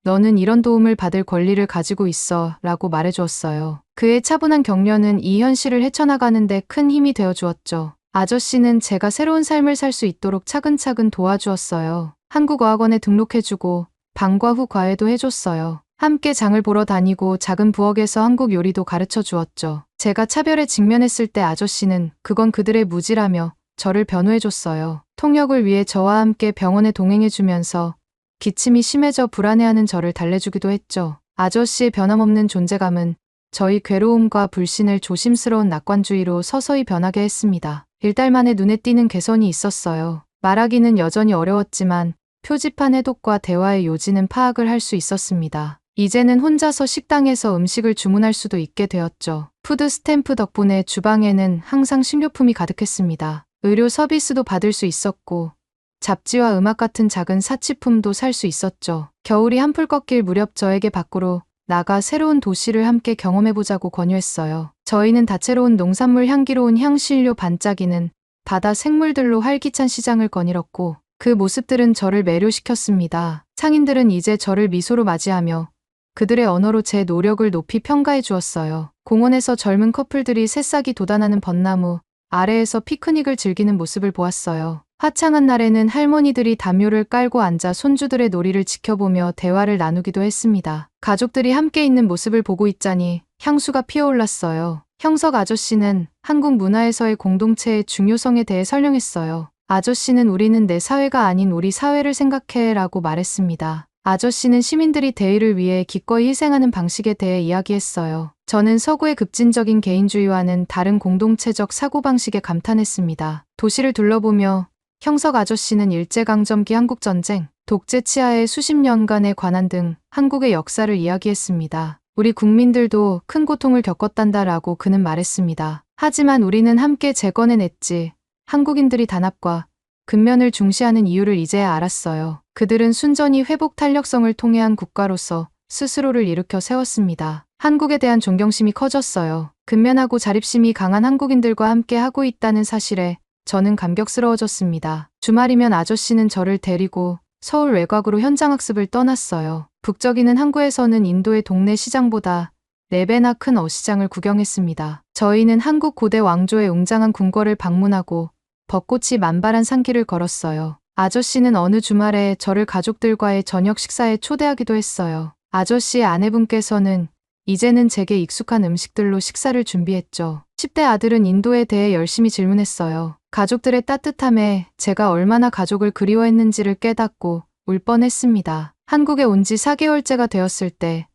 너는 이런 도움을 받을 권리를 가지고 있어 라고 말해주었어요. 그의 차분한 격려는 이 현실을 헤쳐나가는데 큰 힘이 되어주었죠. 아저씨는 제가 새로운 삶을 살 수 있도록 차근차근 도와주었어요. 한국어학원에 등록해주고 방과 후 과외도 해줬어요. 함께 장을 보러 다니고 작은 부엌에서 한국 요리도 가르쳐 주었죠. 제가 차별에 직면했을 때 아저씨는 그건 그들의 무지라며 저를 변호해줬어요. 통역을 위해 저와 함께 병원에 동행해주면서 기침이 심해져 불안해하는 저를 달래주기도 했죠. 아저씨의 변함없는 존재감은 저희 괴로움과 불신을 조심스러운 낙관주의로 서서히 변하게 했습니다. 1달 만에 눈에 띄는 개선이 있었어요. 말하기는 여전히 어려웠지만 표지판 해독과 대화의 요지는 파악을 할 수 있었습니다. 이제는 혼자서 식당에서 음식을 주문할 수도 있게 되었죠. 푸드 스탬프 덕분에 주방에는 항상 식료품이 가득했습니다. 의료 서비스도 받을 수 있었고 잡지와 음악 같은 작은 사치품도 살 수 있었죠. 겨울이 한풀 꺾일 무렵 저에게 밖으로 나가 새로운 도시를 함께 경험해보자고 권유했어요. 저희는 다채로운 농산물, 향기로운 향신료, 반짝이는 바다 생물들로 활기찬 시장을 거닐었고 그 모습들은 저를 매료시켰습니다. 상인들은 이제 저를 미소로 맞이하며 그들의 언어로 제 노력을 높이 평가해 주었어요. 공원에서 젊은 커플들이 새싹이 돋아나는 벚나무 아래에서 피크닉을 즐기는 모습을 보았어요. 화창한 날에는 할머니들이 담요를 깔고 앉아 손주들의 놀이를 지켜보며 대화를 나누기도 했습니다. 가족들이 함께 있는 모습을 보고 있자니 향수가 피어올랐어요. 형석 아저씨는 한국 문화에서의 공동체의 중요성에 대해 설명했어요. 아저씨는 우리는 내 사회가 아닌 우리 사회를 생각해 라고 말했습니다. 아저씨는 시민들이 대의를 위해 기꺼이 희생하는 방식에 대해 이야기했어요. 저는 서구의 급진적인 개인주의와는 다른 공동체적 사고방식에 감탄했습니다. 도시를 둘러보며 형석 아저씨는 일제강점기 한국전쟁, 독재 치하의 수십 년간의 관한 등 한국의 역사를 이야기했습니다. 우리 국민들도 큰 고통을 겪었단다라고 그는 말했습니다. 하지만 우리는 함께 재건해냈지. 한국인들이 단합과 근면을 중시하는 이유를 이제야 알았어요. 그들은 순전히 회복 탄력성을 통해 한 국가로서 스스로를 일으켜 세웠습니다. 한국에 대한 존경심이 커졌어요. 근면하고 자립심이 강한 한국인들과 함께 하고 있다는 사실에 저는 감격스러워졌습니다. 주말이면 아저씨는 저를 데리고 서울 외곽으로 현장학습을 떠났어요. 북적이는 항구에서는 인도의 동네 시장보다 4배나 큰 어시장을 구경했습니다. 저희는 한국 고대 왕조의 웅장한 궁궐을 방문하고 벚꽃이 만발한 산길을 걸었어요. 아저씨는 어느 주말에 저를 가족들과의 저녁 식사에 초대하기도 했어요. 아저씨의 아내분께서는 이제는 제게 익숙한 음식들로 식사를 준비했죠. 10대 아들은 인도에 대해 열심히 질문했어요. 가족들의 따뜻함에 제가 얼마나 가족을 그리워했는지를 깨닫고 울 뻔했습니다. 한국에 온 지 4개월째가 되었을 때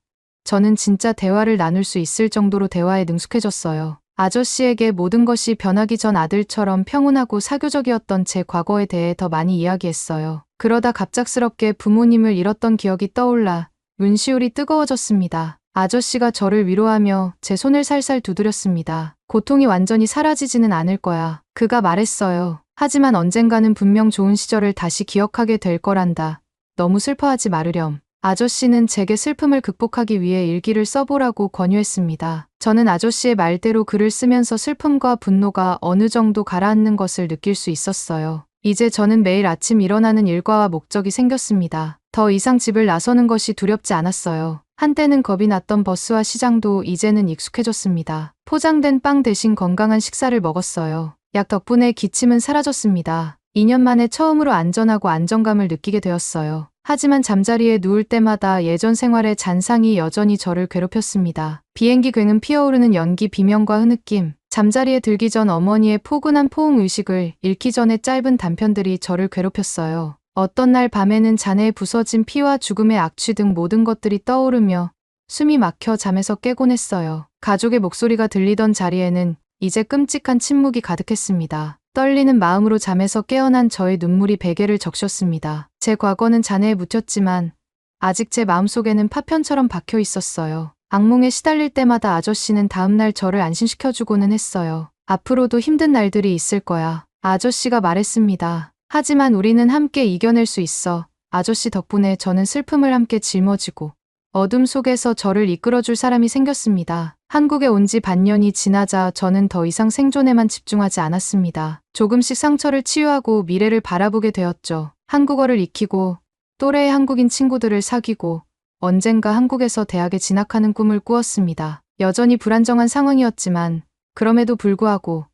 저는 진짜 대화를 나눌 수 있을 정도로 대화에 능숙해졌어요. 아저씨에게 모든 것이 변하기 전 아들처럼 평온하고 사교적이었던 제 과거에 대해 더 많이 이야기했어요. 그러다 갑작스럽게 부모님을 잃었던 기억이 떠올라 눈시울이 뜨거워졌습니다. 아저씨가 저를 위로하며 제 손을 살살 두드렸습니다. 고통이 완전히 사라지지는 않을 거야. 그가 말했어요. 하지만 언젠가는 분명 좋은 시절을 다시 기억하게 될 거란다. 너무 슬퍼하지 말으렴. 아저씨는 제게 슬픔을 극복하기 위해 일기를 써보라고 권유했습니다. 저는 아저씨의 말대로 글을 쓰면서 슬픔과 분노가 어느 정도 가라앉는 것을 느낄 수 있었어요. 이제 저는 매일 아침 일어나는 일과와 목적이 생겼습니다. 더 이상 집을 나서는 것이 두렵지 않았어요. 한때는 겁이 났던 버스와 시장도 이제는 익숙해졌습니다. 포장된 빵 대신 건강한 식사를 먹었어요. 약 덕분에 기침은 사라졌습니다. 2년 만에 처음으로 안전하고 안정감을 느끼게 되었어요. 하지만 잠자리에 누울 때마다 예전 생활의 잔상이 여전히 저를 괴롭혔습니다. 비행기 괭은 피어오르는 연기 비명과 흐느낌, 잠자리에 들기 전 어머니의 포근한 포옹 의식을 잃기 전의 짧은 단편들이 저를 괴롭혔어요. 어떤 날 밤에는 잔해에 부서진 피와 죽음의 악취 등 모든 것들이 떠오르며 숨이 막혀 잠에서 깨곤 했어요. 가족의 목소리가 들리던 자리에는 이제 끔찍한 침묵이 가득했습니다. 떨리는 마음으로 잠에서 깨어난 저의 눈물이 베개를 적셨습니다. 제 과거는 잔해에 묻혔지만 아직 제 마음속에는 파편처럼 박혀 있었어요. 악몽에 시달릴 때마다 아저씨는 다음날 저를 안심시켜주고는 했어요. 앞으로도 힘든 날들이 있을 거야. 아저씨가 말했습니다. 하지만 우리는 함께 이겨낼 수 있어. 아저씨 덕분에 저는 슬픔을 함께 짊어지고 어둠 속에서 저를 이끌어줄 사람이 생겼습니다. 한국에 온 지 반년이 지나자 저는 더 이상 생존에만 집중하지 않았습니다. 조금씩 상처를 치유하고 미래를 바라보게 되었죠. 한국어를 익히고 또래의 한국인 친구들을 사귀고 언젠가 한국에서 대학에 진학하는 꿈을 꾸었습니다. 여전히 불안정한 상황이었지만 그럼에도 불구하고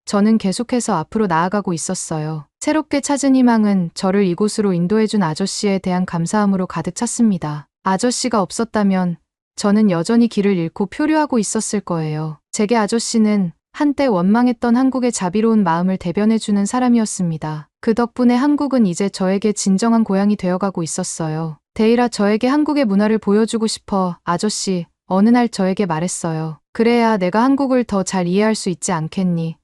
저는 계속해서 앞으로 나아가고 있었어요. 새롭게 찾은 희망은 저를 이곳으로 인도해준 아저씨에 대한 감사함으로 가득 찼습니다. 아저씨가 없었다면 저는 여전히 길을 잃고 표류하고 있었을 거예요. 제게 아저씨는 한때 원망했던 한국의 자비로운 마음을 대변해주는 사람이었습니다. 그 덕분에 한국은 이제 저에게 진정한 고향이 되어가고 있었어요. 데이라 저에게 한국의 문화를 보여주고 싶어 아저씨 어느 날 저에게 말했어요. 그래야 내가 한국을 더 잘 이해할 수 있지 않겠니?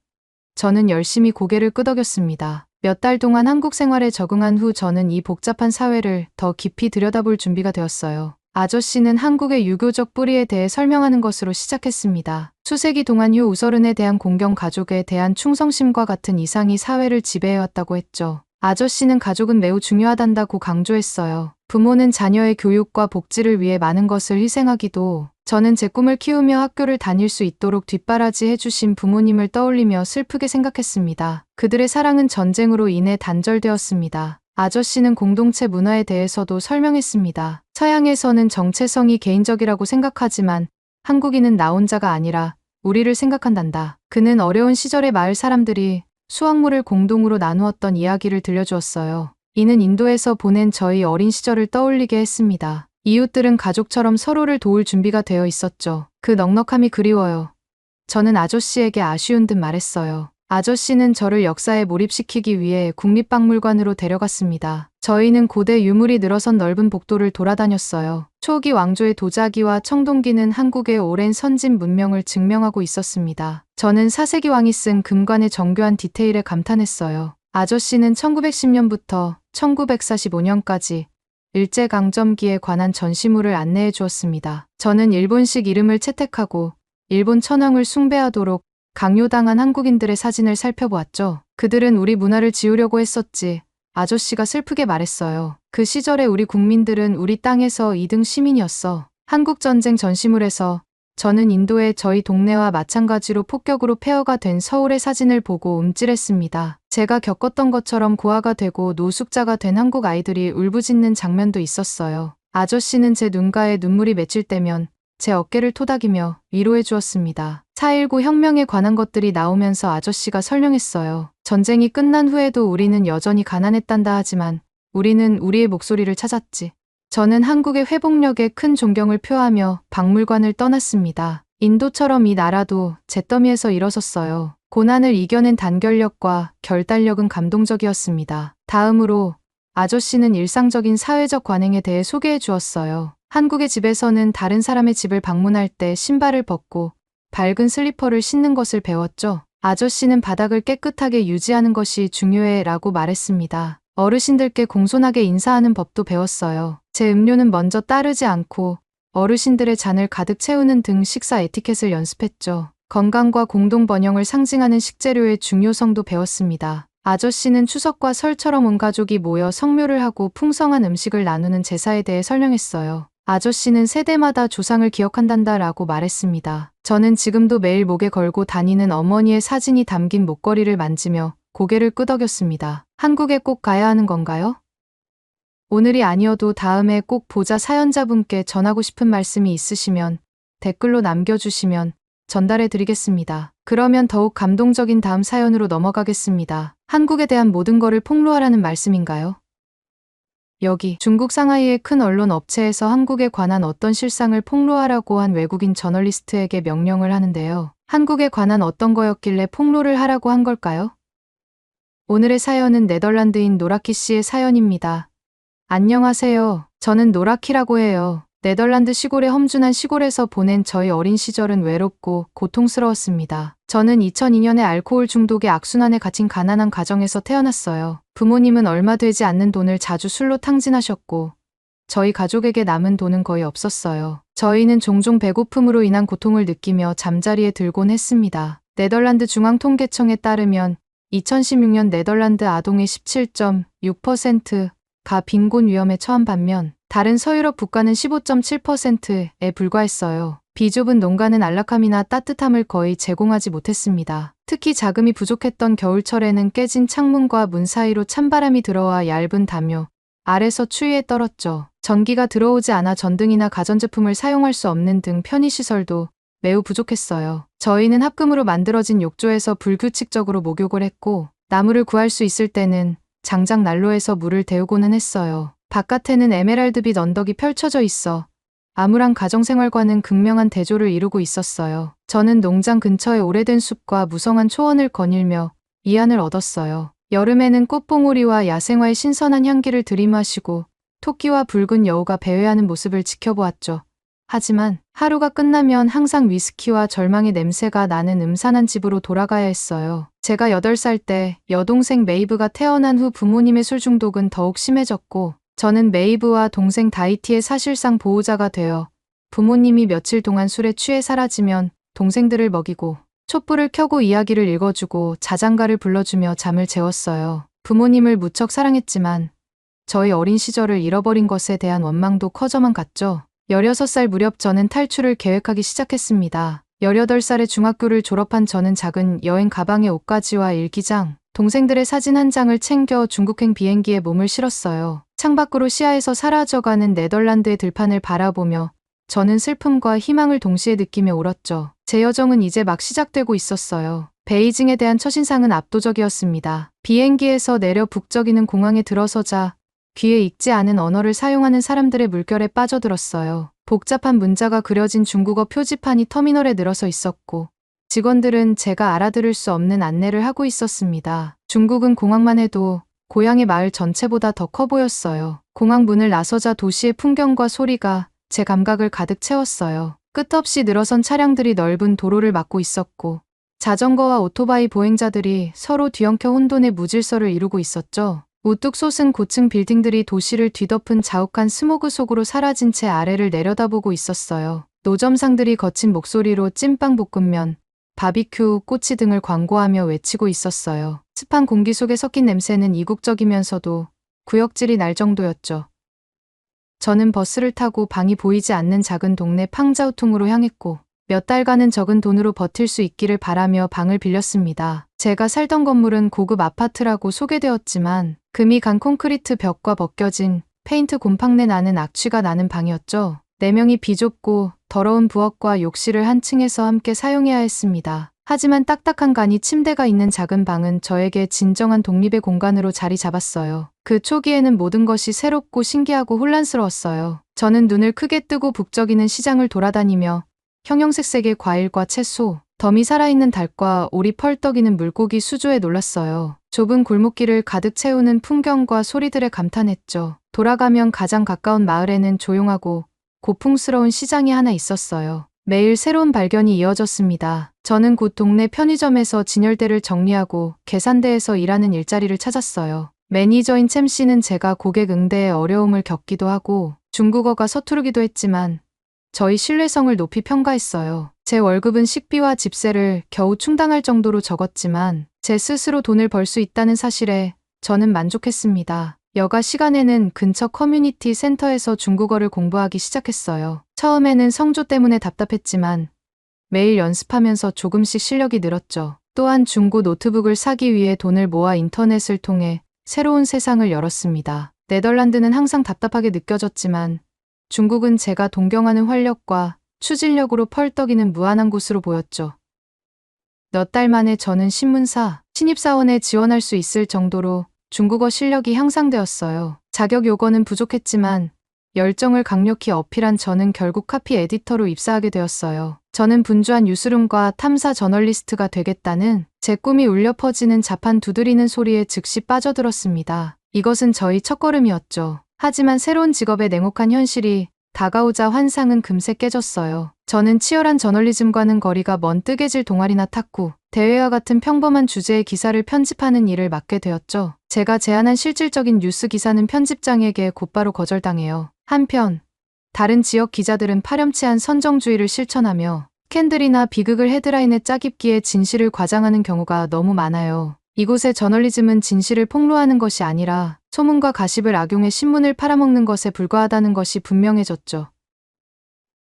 저는 열심히 고개를 끄덕였습니다. 몇 달 동안 한국 생활에 적응한 후 저는 이 복잡한 사회를 더 깊이 들여다볼 준비가 되었어요. 아저씨는 한국의 유교적 뿌리에 대해 설명하는 것으로 시작했습니다. 수세기 동안 유 우서른에 대한 공경, 가족에 대한 충성심과 같은 이상이 사회를 지배해왔다고 했죠. 아저씨는 가족은 매우 중요하단다고 강조했어요. 부모는 자녀의 교육과 복지를 위해 많은 것을 희생하기도. 저는 제 꿈을 키우며 학교를 다닐 수 있도록 뒷바라지 해주신 부모님을 떠올리며 슬프게 생각했습니다. 그들의 사랑은 전쟁으로 인해 단절되었습니다. 아저씨는 공동체 문화에 대해서도 설명했습니다. 서양에서는 정체성이 개인적이라고 생각하지만 한국인은 나 혼자가 아니라 우리를 생각한단다. 그는 어려운 시절의 마을 사람들이 수확물을 공동으로 나누었던 이야기를 들려주었어요. 이는 인도에서 보낸 저희 어린 시절을 떠올리게 했습니다. 이웃들은 가족처럼 서로를 도울 준비가 되어 있었죠. 그 넉넉함이 그리워요. 저는 아저씨에게 아쉬운 듯 말했어요. 아저씨는 저를 역사에 몰입시키기 위해 국립박물관으로 데려갔습니다. 저희는 고대 유물이 늘어선 넓은 복도를 돌아다녔어요. 초기 왕조의 도자기와 청동기는 한국의 오랜 선진 문명을 증명하고 있었습니다. 저는 사세기 왕이 쓴 금관의 정교한 디테일에 감탄했어요. 아저씨는 1910년부터 1945년까지 일제강점기에 관한 전시물을 안내해 주었습니다. 저는 일본식 이름을 채택하고 일본 천황을 숭배하도록 강요당한 한국인들의 사진을 살펴보았죠. 그들은 우리 문화를 지우려고 했었지. 아저씨가 슬프게 말했어요. 그 시절에 우리 국민들은 우리 땅에서 2등 시민이었어. 한국전쟁 전시물에서 저는 인도의 저희 동네와 마찬가지로 폭격으로 폐허가 된 서울의 사진을 보고 움찔했습니다. 제가 겪었던 것처럼 고아가 되고 노숙자가 된 한국 아이들이 울부짖는 장면도 있었어요. 아저씨는 제 눈가에 눈물이 맺힐 때면 제 어깨를 토닥이며 위로해 주었습니다. 4.19 혁명에 관한 것들이 나오면서 아저씨가 설명했어요. 전쟁이 끝난 후에도 우리는 여전히 가난했단다 하지만 우리는 우리의 목소리를 찾았지. 저는 한국의 회복력에 큰 존경을 표하며 박물관을 떠났습니다. 인도처럼 이 나라도 잿더미에서 일어섰어요. 고난을 이겨낸 단결력과 결단력은 감동적이었습니다. 다음으로 아저씨는 일상적인 사회적 관행에 대해 소개해 주었어요. 한국의 집에서는 다른 사람의 집을 방문할 때 신발을 벗고 밝은 슬리퍼를 신는 것을 배웠죠. 아저씨는 바닥을 깨끗하게 유지하는 것이 중요해 라고 말했습니다. 어르신들께 공손하게 인사하는 법도 배웠어요. 제 음료는 먼저 따르지 않고 어르신들의 잔을 가득 채우는 등 식사 에티켓을 연습했죠. 건강과 공동 번영을 상징하는 식재료의 중요성도 배웠습니다. 아저씨는 추석과 설처럼 온 가족이 모여 성묘를 하고 풍성한 음식을 나누는 제사에 대해 설명했어요. 아저씨는 세대마다 조상을 기억한단다라고 말했습니다. 저는 지금도 매일 목에 걸고 다니는 어머니의 사진이 담긴 목걸이를 만지며 고개를 끄덕였습니다. 한국에 꼭 가야 하는 건가요? 오늘이 아니어도 다음에 꼭 보자. 사연자분께 전하고 싶은 말씀이 있으시면 댓글로 남겨주시면 전달해 드리겠습니다. 그러면 더욱 감동적인 다음 사연으로 넘어가겠습니다. 한국에 대한 모든 거를 폭로하라는 말씀인가요? 여기 중국 상하이의 큰 언론 업체에서 한국에 관한 어떤 실상을 폭로하라고 한 외국인 저널리스트에게 명령을 하는데요. 한국에 관한 어떤 거였길래 폭로를 하라고 한 걸까요? 오늘의 사연은 네덜란드인 노라키 씨의 사연입니다. 안녕하세요. 저는 노라키라고 해요. 네덜란드 시골의 험준한 시골에서 보낸 저희 어린 시절은 외롭고 고통스러웠습니다. 저는 2002년에 알코올 중독의 악순환에 갇힌 가난한 가정에서 태어났어요. 부모님은 얼마 되지 않는 돈을 자주 술로 탕진하셨고 저희 가족에게 남은 돈은 거의 없었어요. 저희는 종종 배고픔으로 인한 고통을 느끼며 잠자리에 들곤 했습니다. 네덜란드 중앙통계청에 따르면 2016년 네덜란드 아동의 17.6%가 빈곤 위험에 처한 반면 다른 서유럽 국가는 15.7%에 불과했어요. 비좁은 농가는 안락함이나 따뜻함을 거의 제공하지 못했습니다. 특히 자금이 부족했던 겨울철에는 깨진 창문과 문 사이로 찬바람이 들어와 얇은 담요 아래서 추위에 떨었죠. 전기가 들어오지 않아 전등이나 가전제품을 사용할 수 없는 등 편의시설도 매우 부족했어요. 저희는 합금으로 만들어진 욕조에서 불규칙적으로 목욕을 했고 나무를 구할 수 있을 때는 장작 난로에서 물을 데우고는 했어요. 바깥에는 에메랄드빛 언덕이 펼쳐져 있어 암울한 가정생활과는 극명한 대조를 이루고 있었어요. 저는 농장 근처의 오래된 숲과 무성한 초원을 거닐며 위안을 얻었어요. 여름에는 꽃봉오리와 야생화의 신선한 향기를 들이마시고 토끼와 붉은 여우가 배회하는 모습을 지켜보았죠. 하지만 하루가 끝나면 항상 위스키와 절망의 냄새가 나는 음산한 집으로 돌아가야 했어요. 제가 8살 때 여동생 메이브가 태어난 후 부모님의 술 중독은 더욱 심해졌고 저는 메이브와 동생 다이티의 사실상 보호자가 되어 부모님이 며칠 동안 술에 취해 사라지면 동생들을 먹이고 촛불을 켜고 이야기를 읽어주고 자장가를 불러주며 잠을 재웠어요. 부모님을 무척 사랑했지만 저희 어린 시절을 잃어버린 것에 대한 원망도 커져만 갔죠. 16살 무렵 저는 탈출을 계획하기 시작했습니다. 18살에 중학교를 졸업한 저는 작은 여행 가방에 옷가지와 일기장, 동생들의 사진 한 장을 챙겨 중국행 비행기에 몸을 실었어요. 창밖으로 시야에서 사라져가는 네덜란드의 들판을 바라보며 저는 슬픔과 희망을 동시에 느끼며 울었죠. 제 여정은 이제 막 시작되고 있었어요. 베이징에 대한 첫인상은 압도적이었습니다. 비행기에서 내려 북적이는 공항에 들어서자 귀에 익지 않은 언어를 사용하는 사람들의 물결에 빠져들었어요. 복잡한 문자가 그려진 중국어 표지판이 터미널에 늘어서 있었고 직원들은 제가 알아들을 수 없는 안내를 하고 있었습니다. 중국은 공항만 해도 고향의 마을 전체보다 더 커 보였어요. 공항 문을 나서자 도시의 풍경과 소리가 제 감각을 가득 채웠어요. 끝없이 늘어선 차량들이 넓은 도로를 막고 있었고 자전거와 오토바이 보행자들이 서로 뒤엉켜 혼돈의 무질서를 이루고 있었죠. 우뚝 솟은 고층 빌딩들이 도시를 뒤덮은 자욱한 스모그 속으로 사라진 채 아래를 내려다보고 있었어요. 노점상들이 거친 목소리로 찐빵 볶음면, 바비큐, 꼬치 등을 광고하며 외치고 있었어요. 습한 공기 속에 섞인 냄새는 이국적이면서도 구역질이 날 정도였죠. 저는 버스를 타고 방이 보이지 않는 작은 동네 팡자우퉁으로 향했고 몇 달간은 적은 돈으로 버틸 수 있기를 바라며 방을 빌렸습니다. 제가 살던 건물은 고급 아파트라고 소개되었지만 금이 간 콘크리트 벽과 벗겨진 페인트 곰팡내 나는 악취가 나는 방이었죠. 4명이 비좁고 더러운 부엌과 욕실을 한 층에서 함께 사용해야 했습니다. 하지만 딱딱한 간이 침대가 있는 작은 방은 저에게 진정한 독립의 공간으로 자리 잡았어요. 그 초기에는 모든 것이 새롭고 신기하고 혼란스러웠어요. 저는 눈을 크게 뜨고 북적이는 시장을 돌아다니며 형형색색의 과일과 채소, 덤이 살아있는 닭과 오리 펄떡이는 물고기 수조에 놀랐어요. 좁은 골목길을 가득 채우는 풍경과 소리들에 감탄했죠. 돌아가면 가장 가까운 마을에는 조용하고 고풍스러운 시장이 하나 있었어요. 매일 새로운 발견이 이어졌습니다. 저는 곧 동네 편의점에서 진열대를 정리하고 계산대에서 일하는 일자리를 찾았어요. 매니저인 챔 씨는 제가 고객 응대에 어려움을 겪기도 하고 중국어가 서투르기도 했지만 저희 신뢰성을 높이 평가했어요. 제 월급은 식비와 집세를 겨우 충당할 정도로 적었지만 제 스스로 돈을 벌 수 있다는 사실에 저는 만족했습니다. 여가 시간에는 근처 커뮤니티 센터에서 중국어를 공부하기 시작했어요. 처음에는 성조 때문에 답답했지만 매일 연습하면서 조금씩 실력이 늘었죠. 또한 중고 노트북을 사기 위해 돈을 모아 인터넷을 통해 새로운 세상을 열었습니다. 네덜란드는 항상 답답하게 느껴졌지만 중국은 제가 동경하는 활력과 추진력으로 펄떡이는 무한한 곳으로 보였죠. 몇 달 만에 저는 신문사, 신입사원에 지원할 수 있을 정도로 중국어 실력이 향상되었어요. 자격 요건은 부족했지만 열정을 강력히 어필한 저는 결국 카피 에디터로 입사하게 되었어요. 저는 분주한 뉴스룸과 탐사 저널리스트가 되겠다는 제 꿈이 울려 퍼지는 자판 두드리는 소리에 즉시 빠져들었습니다. 이것은 저희 첫걸음이었죠. 하지만 새로운 직업의 냉혹한 현실이 다가오자 환상은 금세 깨졌어요. 저는 치열한 저널리즘과는 거리가 먼 뜨개질 동아리나 탁구, 대회와 같은 평범한 주제의 기사를 편집하는 일을 맡게 되었죠. 제가 제안한 실질적인 뉴스 기사는 편집장에게 곧바로 거절당해요. 한편 다른 지역 기자들은 파렴치한 선정주의를 실천하며 스캔들이나 비극을 헤드라인에 짜깁기에 진실을 과장하는 경우가 너무 많아요. 이곳의 저널리즘은 진실을 폭로하는 것이 아니라 소문과 가십을 악용해 신문을 팔아먹는 것에 불과하다는 것이 분명해졌죠.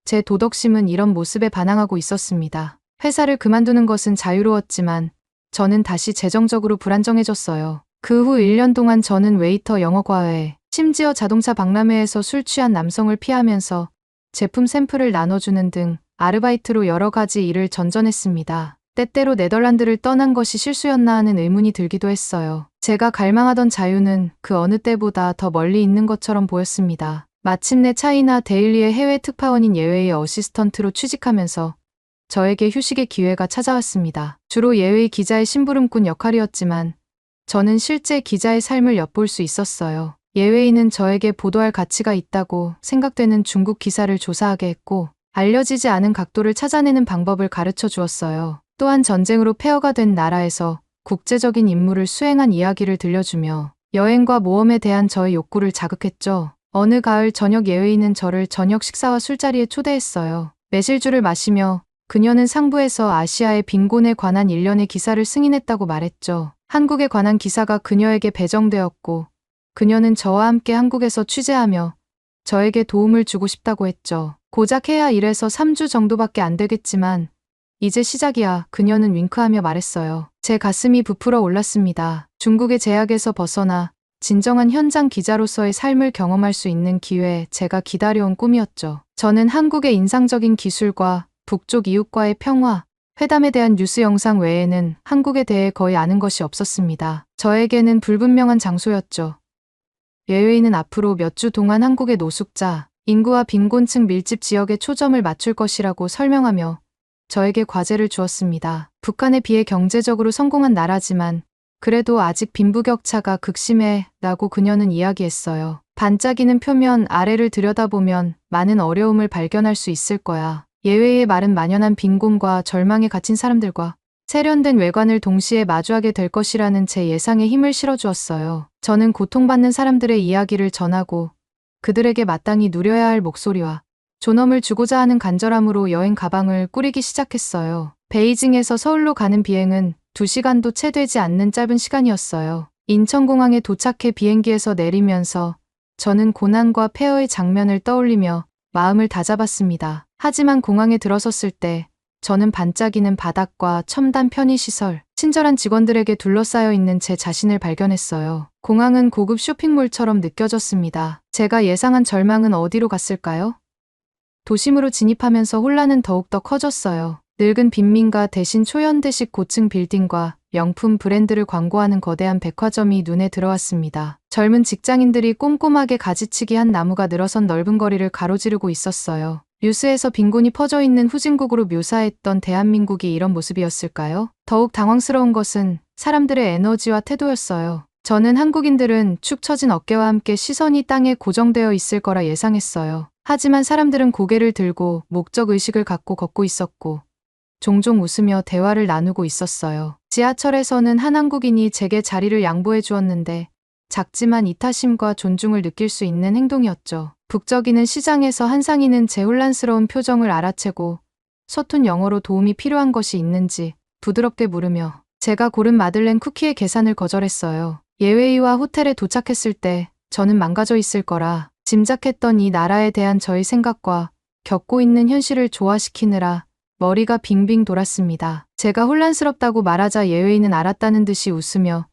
제 도덕심은 이런 모습에 반항하고 있었습니다. 회사를 그만두는 것은 자유로웠지만 저는 다시 재정적으로 불안정해졌어요. 그 후 1년 동안 저는 웨이터 영어 과외, 심지어 자동차 박람회에서 술 취한 남성을 피하면서 제품 샘플을 나눠주는 등 아르바이트로 여러 가지 일을 전전했습니다. 때때로 네덜란드를 떠난 것이 실수였나 하는 의문이 들기도 했어요. 제가 갈망하던 자유는 그 어느 때보다 더 멀리 있는 것처럼 보였습니다. 마침내 차이나 데일리의 해외 특파원인 예외의 어시스턴트로 취직하면서 저에게 휴식의 기회가 찾아왔습니다. 주로 예외의 기자의 심부름꾼 역할이었지만 저는 실제 기자의 삶을 엿볼 수 있었어요. 예외인은 저에게 보도할 가치가 있다고 생각되는 중국 기사를 조사하게 했고 알려지지 않은 각도를 찾아내는 방법을 가르쳐 주었어요. 또한 전쟁으로 폐허가 된 나라에서 국제적인 임무를 수행한 이야기를 들려주며 여행과 모험에 대한 저의 욕구를 자극했죠. 어느 가을 저녁 예외인은 저를 저녁 식사와 술자리에 초대했어요. 매실주를 마시며 그녀는 상부에서 아시아의 빈곤에 관한 일련의 기사를 승인했다고 말했죠. 한국에 관한 기사가 그녀에게 배정되었고 그녀는 저와 함께 한국에서 취재하며 저에게 도움을 주고 싶다고 했죠. 고작 해야 1에서 3주 정도밖에 안 되겠지만 이제 시작이야. 그녀는 윙크하며 말했어요. 제 가슴이 부풀어 올랐습니다. 중국의 제약에서 벗어나 진정한 현장 기자로서의 삶을 경험할 수 있는 기회, 제가 기다려온 꿈이었죠. 저는 한국의 인상적인 기술과 북쪽 이웃과의 평화, 회담에 대한 뉴스 영상 외에는 한국에 대해 거의 아는 것이 없었습니다. 저에게는 불분명한 장소였죠. 예외인은 앞으로 몇 주 동안 한국의 노숙자, 인구와 빈곤층 밀집 지역에 초점을 맞출 것이라고 설명하며 저에게 과제를 주었습니다. 북한에 비해 경제적으로 성공한 나라지만 그래도 아직 빈부격차가 극심해 라고 그녀는 이야기했어요. 반짝이는 표면 아래를 들여다보면 많은 어려움을 발견할 수 있을 거야. 예외의 말은 만연한 빈곤과 절망에 갇힌 사람들과 세련된 외관을 동시에 마주하게 될 것이라는 제 예상에 힘을 실어주었어요. 저는 고통받는 사람들의 이야기를 전하고 그들에게 마땅히 누려야 할 목소리와 존엄을 주고자 하는 간절함으로 여행 가방을 꾸리기 시작했어요. 베이징에서 서울로 가는 비행은 2시간도 채 되지 않는 짧은 시간이었어요. 인천공항에 도착해 비행기에서 내리면서 저는 고난과 폐허의 장면을 떠올리며 마음을 다잡았습니다. 하지만 공항에 들어섰을 때 저는 반짝이는 바닥과 첨단 편의시설, 친절한 직원들에게 둘러싸여 있는 제 자신을 발견했어요. 공항은 고급 쇼핑몰처럼 느껴졌습니다. 제가 예상한 절망은 어디로 갔을까요? 도심으로 진입하면서 혼란은 더욱더 커졌어요. 늙은 빈민가 대신 초현대식 고층 빌딩과 명품 브랜드를 광고하는 거대한 백화점이 눈에 들어왔습니다. 젊은 직장인들이 꼼꼼하게 가지치기 한 나무가 늘어선 넓은 거리를 가로지르고 있었어요. 뉴스에서 빈곤이 퍼져 있는 후진국으로 묘사했던 대한민국이 이런 모습이었을까요? 더욱 당황스러운 것은 사람들의 에너지와 태도였어요. 저는 한국인들은 축 처진 어깨와 함께 시선이 땅에 고정되어 있을 거라 예상했어요. 하지만 사람들은 고개를 들고 목적의식을 갖고 걷고 있었고 종종 웃으며 대화를 나누고 있었어요. 지하철에서는 한 한국인이 제게 자리를 양보해 주었는데 작지만 이타심과 존중을 느낄 수 있는 행동이었죠. 북적이는 시장에서 한상인은 제 혼란스러운 표정을 알아채고 서툰 영어로 도움이 필요한 것이 있는지 부드럽게 물으며 제가 고른 마들렌 쿠키의 계산을 거절했어요. 예웨이와 호텔에 도착했을 때 저는 망가져 있을 거라 짐작했던 이 나라에 대한 저의 생각과 겪고 있는 현실을 조화시키느라 머리가 빙빙 돌았습니다. 제가 혼란스럽다고 말하자 예웨이는 알았다는 듯이 웃으며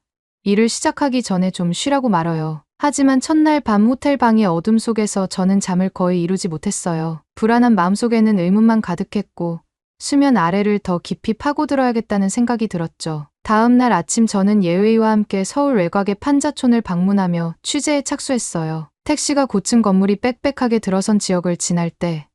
일을 시작하기 전에 좀 쉬라고 말어요. 하지만 첫날 밤 호텔 방의 어둠 속에서 저는 잠을 거의 이루지 못했어요. 불안한 마음속에는 의문만 가득했고 수면 아래를 더 깊이 파고들어야겠다는 생각이 들었죠. 다음 날 아침 저는 예웨이와 함께 서울 외곽의 판자촌을 방문하며 취재에 착수했어요. 택시가 고층 건물이 빽빽하게 들어선 지역을 지날 때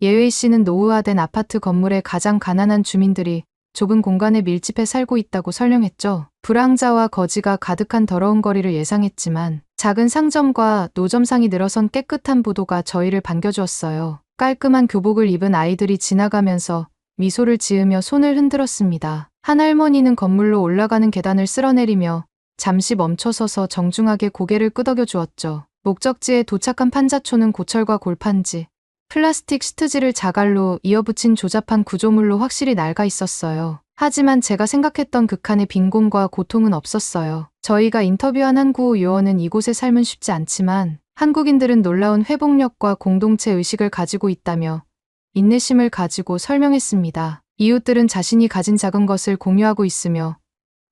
예웨이 씨는 노후화된 아파트 건물의 가장 가난한 주민들이 좁은 공간에 밀집해 살고 있다고 설명했죠. 불황자와 거지가 가득한 더러운 거리를 예상했지만 작은 상점과 노점상이 늘어선 깨끗한 부도가 저희를 반겨주었어요. 깔끔한 교복을 입은 아이들이 지나가면서 미소를 지으며 손을 흔들었습니다. 한 할머니는 건물로 올라가는 계단을 쓸어내리며 잠시 멈춰서서 정중하게 고개를 끄덕여 주었죠. 목적지에 도착한 판자촌은 고철과 골판지, 플라스틱 시트지를 자갈로 이어붙인 조잡한 구조물로 확실히 낡아 있었어요. 하지만 제가 생각했던 극한의 빈곤과 고통은 없었어요. 저희가 인터뷰한 한 구호 요원은 이곳의 삶은 쉽지 않지만 한국인들은 놀라운 회복력과 공동체 의식을 가지고 있다며 인내심을 가지고 설명했습니다. 이웃들은 자신이 가진 작은 것을 공유하고 있으며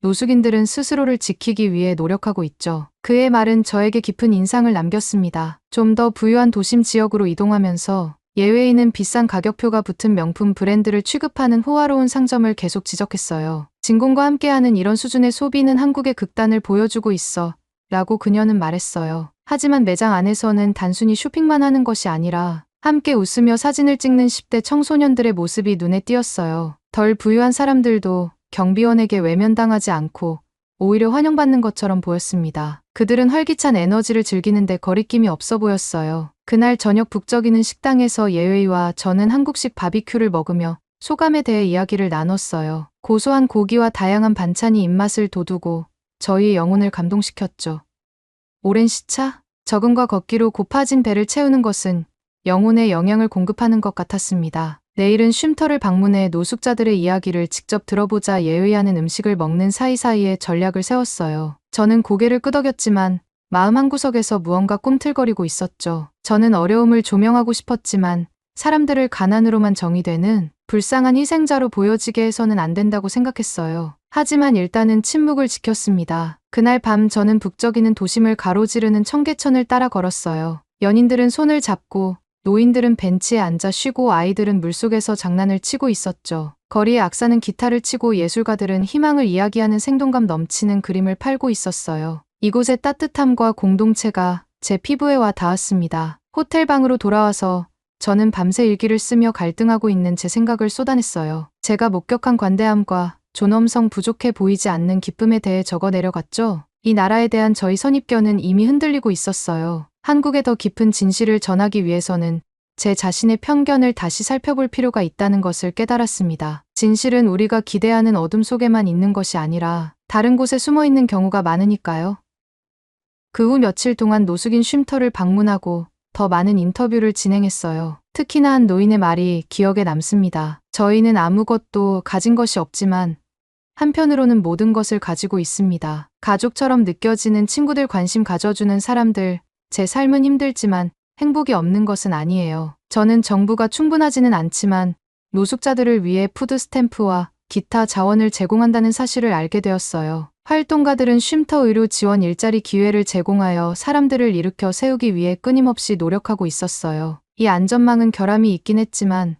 노숙인들은 스스로를 지키기 위해 노력하고 있죠. 그의 말은 저에게 깊은 인상을 남겼습니다. 좀 더 부유한 도심 지역으로 이동하면서 예외에는 비싼 가격표가 붙은 명품 브랜드를 취급하는 호화로운 상점을 계속 지적했어요. 진공과 함께하는 이런 수준의 소비는 한국의 극단을 보여주고 있어 라고 그녀는 말했어요. 하지만 매장 안에서는 단순히 쇼핑만 하는 것이 아니라 함께 웃으며 사진을 찍는 10대 청소년들의 모습이 눈에 띄었어요. 덜 부유한 사람들도 경비원에게 외면당하지 않고 오히려 환영받는 것처럼 보였습니다. 그들은 활기찬 에너지를 즐기는데 거리낌이 없어 보였어요. 그날 저녁 북적이는 식당에서 예웨이와 저는 한국식 바비큐를 먹으며 소감에 대해 이야기를 나눴어요. 고소한 고기와 다양한 반찬이 입맛을 돋우고 저희의 영혼을 감동시켰죠. 오랜 시차? 적응과 걷기로 고파진 배를 채우는 것은 영혼에 영양을 공급하는 것 같았습니다. 내일은 쉼터를 방문해 노숙자들의 이야기를 직접 들어보자 예의하는 음식을 먹는 사이사이에 전략을 세웠어요. 저는 고개를 끄덕였지만 마음 한구석에서 무언가 꿈틀거리고 있었죠. 저는 어려움을 조명하고 싶었지만 사람들을 가난으로만 정의되는 불쌍한 희생자로 보여지게 해서는 안 된다고 생각했어요. 하지만 일단은 침묵을 지켰습니다. 그날 밤 저는 북적이는 도심을 가로지르는 청계천을 따라 걸었어요. 연인들은 손을 잡고 노인들은 벤치에 앉아 쉬고 아이들은 물속에서 장난을 치고 있었죠. 거리의 악사는 기타를 치고 예술가들은 희망을 이야기하는 생동감 넘치는 그림을 팔고 있었어요. 이곳의 따뜻함과 공동체가 제 피부에 와 닿았습니다. 호텔 방으로 돌아와서 저는 밤새 일기를 쓰며 갈등하고 있는 제 생각을 쏟아냈어요. 제가 목격한 관대함과 존엄성 부족해 보이지 않는 기쁨에 대해 적어 내려갔죠. 이 나라에 대한 저희 선입견은 이미 흔들리고 있었어요. 한국의 더 깊은 진실을 전하기 위해서는 제 자신의 편견을 다시 살펴볼 필요가 있다는 것을 깨달았습니다. 진실은 우리가 기대하는 어둠 속에만 있는 것이 아니라 다른 곳에 숨어 있는 경우가 많으니까요. 그 후 며칠 동안 노숙인 쉼터를 방문하고 더 많은 인터뷰를 진행했어요. 특히나 한 노인의 말이 기억에 남습니다. 저희는 아무것도 가진 것이 없지만 한편으로는 모든 것을 가지고 있습니다. 가족처럼 느껴지는 친구들, 관심 가져주는 사람들, 제 삶은 힘들지만 행복이 없는 것은 아니에요. 저는 정부가 충분하지는 않지만 노숙자들을 위해 푸드 스탬프와 기타 자원을 제공한다는 사실을 알게 되었어요. 활동가들은 쉼터 의료 지원 일자리 기회를 제공하여 사람들을 일으켜 세우기 위해 끊임없이 노력하고 있었어요. 이 안전망은 결함이 있긴 했지만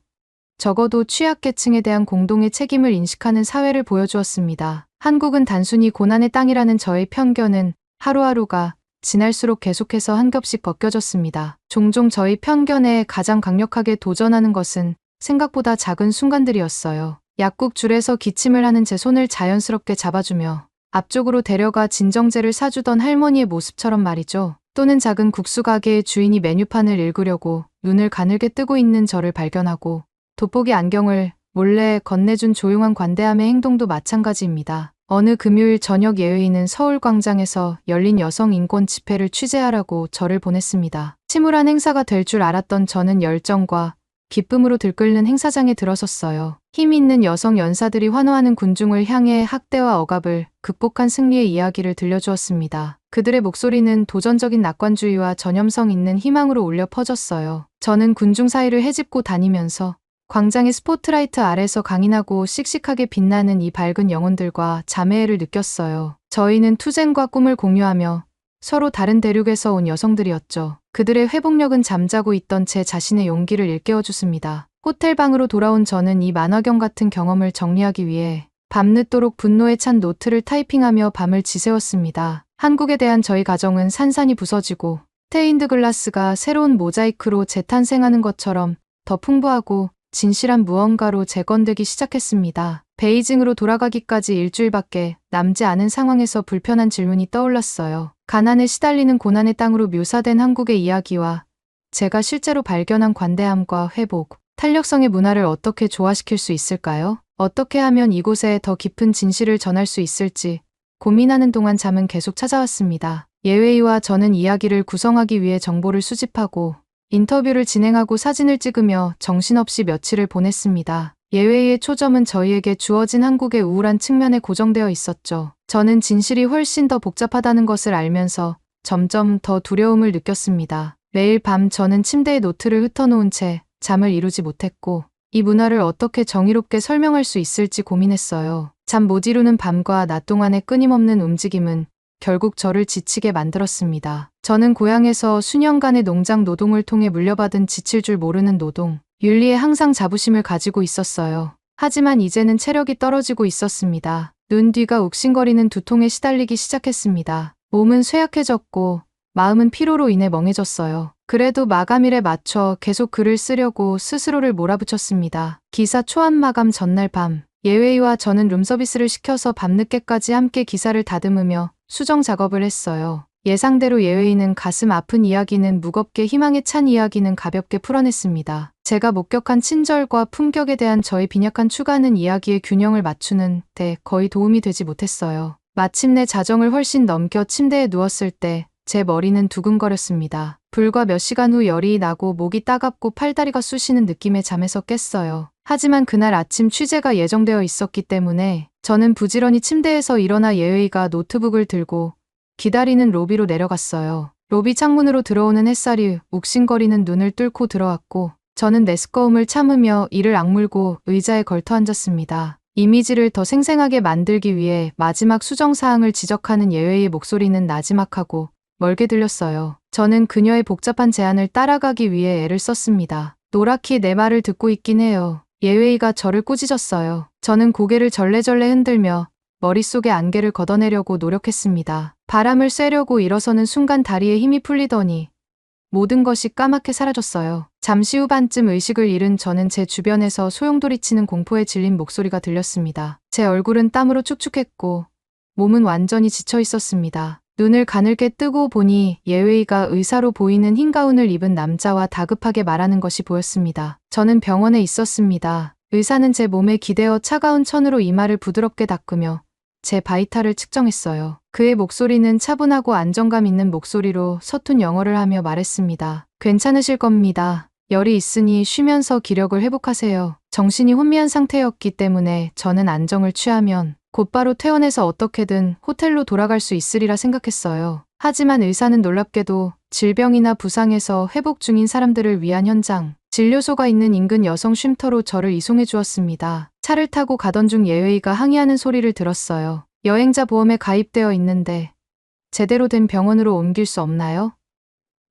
적어도 취약계층에 대한 공동의 책임을 인식하는 사회를 보여주었습니다. 한국은 단순히 고난의 땅이라는 저의 편견은 하루하루가 지날수록 계속해서 한 겹씩 벗겨졌습니다. 종종 저희 편견에 가장 강력하게 도전하는 것은 생각보다 작은 순간들이었어요. 약국 줄에서 기침을 하는 제 손을 자연스럽게 잡아주며 앞쪽으로 데려가 진정제를 사주던 할머니의 모습처럼 말이죠. 또는 작은 국수 가게의 주인이 메뉴판을 읽으려고 눈을 가늘게 뜨고 있는 저를 발견하고 돋보기 안경을 몰래 건네준 조용한 관대함의 행동도 마찬가지입니다. 어느 금요일 저녁 예의는 서울광장에서 열린 여성 인권 집회를 취재하라고 저를 보냈습니다. 침울한 행사가 될 줄 알았던 저는 열정과 기쁨으로 들끓는 행사장에 들어섰어요. 힘 있는 여성 연사들이 환호하는 군중을 향해 학대와 억압을 극복한 승리의 이야기를 들려주었습니다. 그들의 목소리는 도전적인 낙관주의와 전염성 있는 희망으로 울려 퍼졌어요. 저는 군중 사이를 헤집고 다니면서 광장의 스포트라이트 아래서 강인하고 씩씩하게 빛나는 이 밝은 영혼들과 자매애를 느꼈어요. 저희는 투쟁과 꿈을 공유하며 서로 다른 대륙에서 온 여성들이었죠. 그들의 회복력은 잠자고 있던 제 자신의 용기를 일깨워줬습니다. 호텔 방으로 돌아온 저는 이 만화경 같은 경험을 정리하기 위해 밤늦도록 분노에 찬 노트를 타이핑하며 밤을 지새웠습니다. 한국에 대한 저희 가정은 산산이 부서지고 스테인드 글라스가 새로운 모자이크로 재탄생하는 것처럼 더 풍부하고 진실한 무언가로 재건되기 시작했습니다. 베이징으로 돌아가기까지 일주일밖에 남지 않은 상황에서 불편한 질문이 떠올랐어요. 가난에 시달리는 고난의 땅으로 묘사된 한국의 이야기와 제가 실제로 발견한 관대함과 회복, 탄력성의 문화를 어떻게 조화시킬 수 있을까요? 어떻게 하면 이곳에 더 깊은 진실을 전할 수 있을지 고민하는 동안 잠은 계속 찾아왔습니다. 예웨이와 저는 이야기를 구성하기 위해 정보를 수집하고 인터뷰를 진행하고 사진을 찍으며 정신없이 며칠을 보냈습니다. 예웨이의 초점은 저희에게 주어진 한국의 우울한 측면에 고정되어 있었죠. 저는 진실이 훨씬 더 복잡하다는 것을 알면서 점점 더 두려움을 느꼈습니다. 매일 밤 저는 침대에 노트를 흩어놓은 채 잠을 이루지 못했고 이 문화를 어떻게 정의롭게 설명할 수 있을지 고민했어요. 잠 못 이루는 밤과 낮 동안의 끊임없는 움직임은 결국 저를 지치게 만들었습니다. 저는 고향에서 수년간의 농장 노동을 통해 물려받은 지칠 줄 모르는 노동, 윤리에 항상 자부심을 가지고 있었어요. 하지만 이제는 체력이 떨어지고 있었습니다. 눈 뒤가 욱신거리는 두통에 시달리기 시작했습니다. 몸은 쇠약해졌고 마음은 피로로 인해 멍해졌어요. 그래도 마감일에 맞춰 계속 글을 쓰려고 스스로를 몰아붙였습니다. 기사 초안 마감 전날 밤, 예웨이와 저는 룸서비스를 시켜서 밤늦게까지 함께 기사를 다듬으며 수정 작업을 했어요. 예상대로 예웨이는 가슴 아픈 이야기는 무겁게, 희망에 찬 이야기는 가볍게 풀어냈습니다. 제가 목격한 친절과 품격에 대한 저의 빈약한 추가는 이야기의 균형을 맞추는 데 거의 도움이 되지 못했어요. 마침내 자정을 훨씬 넘겨 침대에 누웠을 때 제 머리는 두근거렸습니다. 불과 몇 시간 후 열이 나고 목이 따갑고 팔다리가 쑤시는 느낌의 잠에서 깼어요. 하지만 그날 아침 취재가 예정되어 있었기 때문에 저는 부지런히 침대에서 일어나 예웨이가 노트북을 들고 기다리는 로비로 내려갔어요. 로비 창문으로 들어오는 햇살이 욱신거리는 눈을 뚫고 들어왔고 저는 메스꺼움을 참으며 이를 악물고 의자에 걸터 앉았습니다. 이미지를 더 생생하게 만들기 위해 마지막 수정사항을 지적하는 예웨이의 목소리는 나지막하고 멀게 들렸어요. 저는 그녀의 복잡한 제안을 따라가기 위해 애를 썼습니다. 노랗게 내 말을 듣고 있긴 해요. 예웨이가 저를 꾸짖었어요. 저는 고개를 절레절레 흔들며 머릿속의 안개를 걷어내려고 노력했습니다. 바람을 쐬려고 일어서는 순간 다리에 힘이 풀리더니 모든 것이 까맣게 사라졌어요. 잠시 후 반쯤 의식을 잃은 저는 제 주변에서 소용돌이치는 공포에 질린 목소리가 들렸습니다. 제 얼굴은 땀으로 축축했고 몸은 완전히 지쳐 있었습니다. 눈을 가늘게 뜨고 보니 예웨이가 의사로 보이는 흰 가운을 입은 남자와 다급하게 말하는 것이 보였습니다. 저는 병원에 있었습니다. 의사는 제 몸에 기대어 차가운 천으로 이마를 부드럽게 닦으며 제 바이탈을 측정했어요. 그의 목소리는 차분하고 안정감 있는 목소리로 서툰 영어를 하며 말했습니다. 괜찮으실 겁니다. 열이 있으니 쉬면서 기력을 회복하세요. 정신이 혼미한 상태였기 때문에 저는 안정을 취하면 곧바로 퇴원해서 어떻게든 호텔로 돌아갈 수 있으리라 생각했어요. 하지만 의사는 놀랍게도 질병이나 부상에서 회복 중인 사람들을 위한 현장, 진료소가 있는 인근 여성 쉼터로 저를 이송해 주었습니다. 차를 타고 가던 중 예웨이가 항의하는 소리를 들었어요. 여행자 보험에 가입되어 있는데 제대로 된 병원으로 옮길 수 없나요?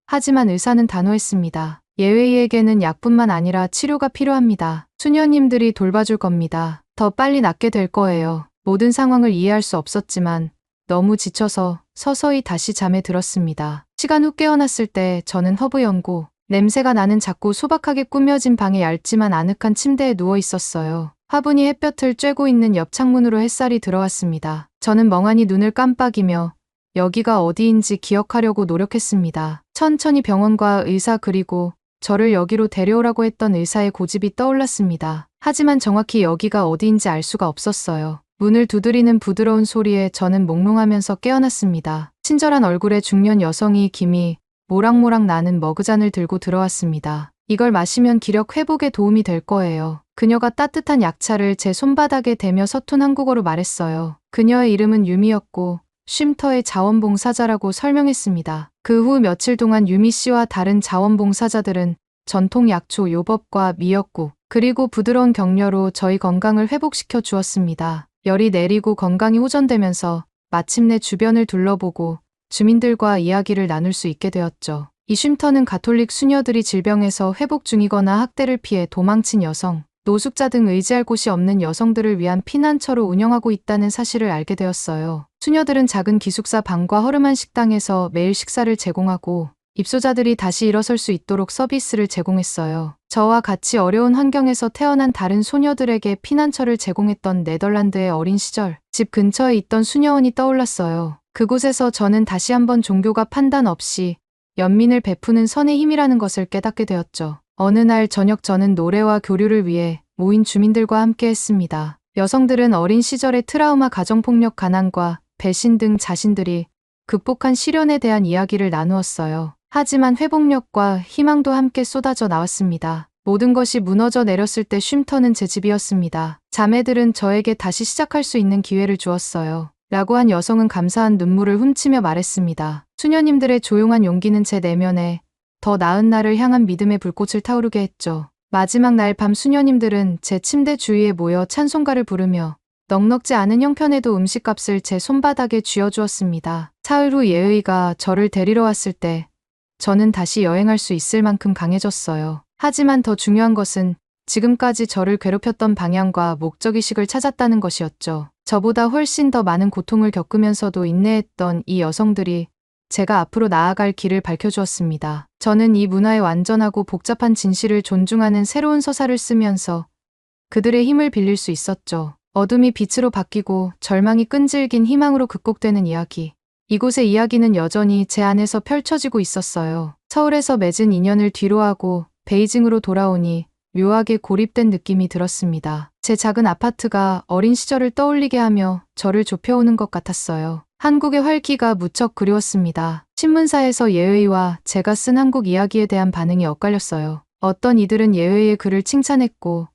하지만 의사는 단호했습니다. 예웨이에게는 약뿐만 아니라 치료가 필요합니다. 수녀님들이 돌봐줄 겁니다. 더 빨리 낫게 될 거예요. 모든 상황을 이해할 수 없었지만 너무 지쳐서 서서히 다시 잠에 들었습니다. 시간 후 깨어났을 때 저는 허브연고, 냄새가 나는 작고 소박하게 꾸며진 방의 얇지만 아늑한 침대에 누워 있었어요. 화분이 햇볕을 쬐고 있는 옆 창문으로 햇살이 들어왔습니다. 저는 멍하니 눈을 깜빡이며 여기가 어디인지 기억하려고 노력했습니다. 천천히 병원과 의사 그리고 저를 여기로 데려오라고 했던 의사의 고집이 떠올랐습니다. 하지만 정확히 여기가 어디인지 알 수가 없었어요. 문을 두드리는 부드러운 소리에 저는 몽롱하면서 깨어났습니다. 친절한 얼굴의 중년 여성이 김이 모락모락 나는 머그잔을 들고 들어왔습니다. 이걸 마시면 기력 회복에 도움이 될 거예요. 그녀가 따뜻한 약차를 제 손바닥에 대며 서툰 한국어로 말했어요. 그녀의 이름은 유미였고 쉼터의 자원봉사자라고 설명했습니다. 그 후 며칠 동안 유미 씨와 다른 자원봉사자들은 전통 약초 요법과 미역국 그리고 부드러운 격려로 저희 건강을 회복시켜 주었습니다. 열이 내리고 건강이 호전되면서 마침내 주변을 둘러보고 주민들과 이야기를 나눌 수 있게 되었죠. 이 쉼터는 가톨릭 수녀들이 질병에서 회복 중이거나 학대를 피해 도망친 여성, 노숙자 등 의지할 곳이 없는 여성들을 위한 피난처로 운영하고 있다는 사실을 알게 되었어요. 수녀들은 작은 기숙사 방과 허름한 식당에서 매일 식사를 제공하고 입소자들이 다시 일어설 수 있도록 서비스를 제공했어요. 저와 같이 어려운 환경에서 태어난 다른 소녀들에게 피난처를 제공했던 네덜란드의 어린 시절, 집 근처에 있던 수녀원이 떠올랐어요. 그곳에서 저는 다시 한번 종교가 판단 없이 연민을 베푸는 선의 힘이라는 것을 깨닫게 되었죠. 어느 날 저녁 저는 노래와 교류를 위해 모인 주민들과 함께 했습니다. 여성들은 어린 시절의 트라우마, 가정폭력, 가난과 배신 등 자신들이 극복한 시련에 대한 이야기를 나누었어요. 하지만 회복력과 희망도 함께 쏟아져 나왔습니다. 모든 것이 무너져 내렸을 때 쉼터는 제 집이었습니다. 자매들은 저에게 다시 시작할 수 있는 기회를 주었어요. 라고 한 여성은 감사한 눈물을 훔치며 말했습니다. 수녀님들의 조용한 용기는 제 내면에 더 나은 날을 향한 믿음의 불꽃을 타오르게 했죠. 마지막 날 밤 수녀님들은 제 침대 주위에 모여 찬송가를 부르며 넉넉지 않은 형편에도 음식값을 제 손바닥에 쥐어주었습니다. 사흘 후 예의가 저를 데리러 왔을 때 저는 다시 여행할 수 있을 만큼 강해졌어요. 하지만 더 중요한 것은 지금까지 저를 괴롭혔던 방향과 목적의식을 찾았다는 것이었죠. 저보다 훨씬 더 많은 고통을 겪으면서도 인내했던 이 여성들이 제가 앞으로 나아갈 길을 밝혀주었습니다. 저는 이 문화의 완전하고 복잡한 진실을 존중하는 새로운 서사를 쓰면서 그들의 힘을 빌릴 수 있었죠. 어둠이 빛으로 바뀌고 절망이 끈질긴 희망으로 극복되는 이야기. 이곳의 이야기는 여전히 제 안에서 펼쳐지고 있었어요. 서울에서 맺은 인연을 뒤로하고 베이징으로 돌아오니 묘하게 고립된 느낌이 들었습니다. 제 작은 아파트가 어린 시절을 떠올리게 하며 저를 좁혀오는 것 같았어요. 한국의 활기가 무척 그리웠습니다. 신문사에서 예의와 제가 쓴 한국 이야기에 대한 반응이 엇갈렸어요. 어떤 이들은 예의의 글을 칭찬했고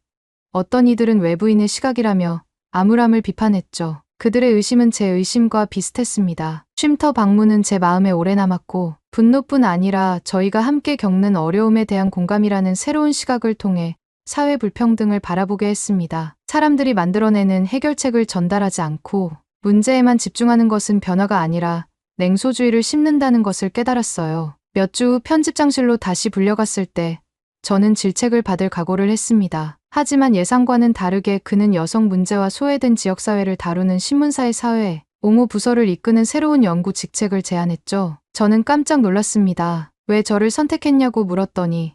어떤 이들은 외부인의 시각이라며 암울함을 비판했죠. 그들의 의심은 제 의심과 비슷했습니다. 쉼터 방문은 제 마음에 오래 남았고 분노뿐 아니라 저희가 함께 겪는 어려움에 대한 공감이라는 새로운 시각을 통해 사회 불평등을 바라보게 했습니다. 사람들이 만들어내는 해결책을 전달하지 않고 문제에만 집중하는 것은 변화가 아니라 냉소주의를 심는다는 것을 깨달았어요. 몇 주 후 편집장실로 다시 불려갔을 때 저는 질책을 받을 각오를 했습니다. 하지만 예상과는 다르게 그는 여성 문제와 소외된 지역사회를 다루는 신문사의 사회, 옹호 부서를 이끄는 새로운 연구 직책을 제안했죠. 저는 깜짝 놀랐습니다. 왜 저를 선택했냐고 물었더니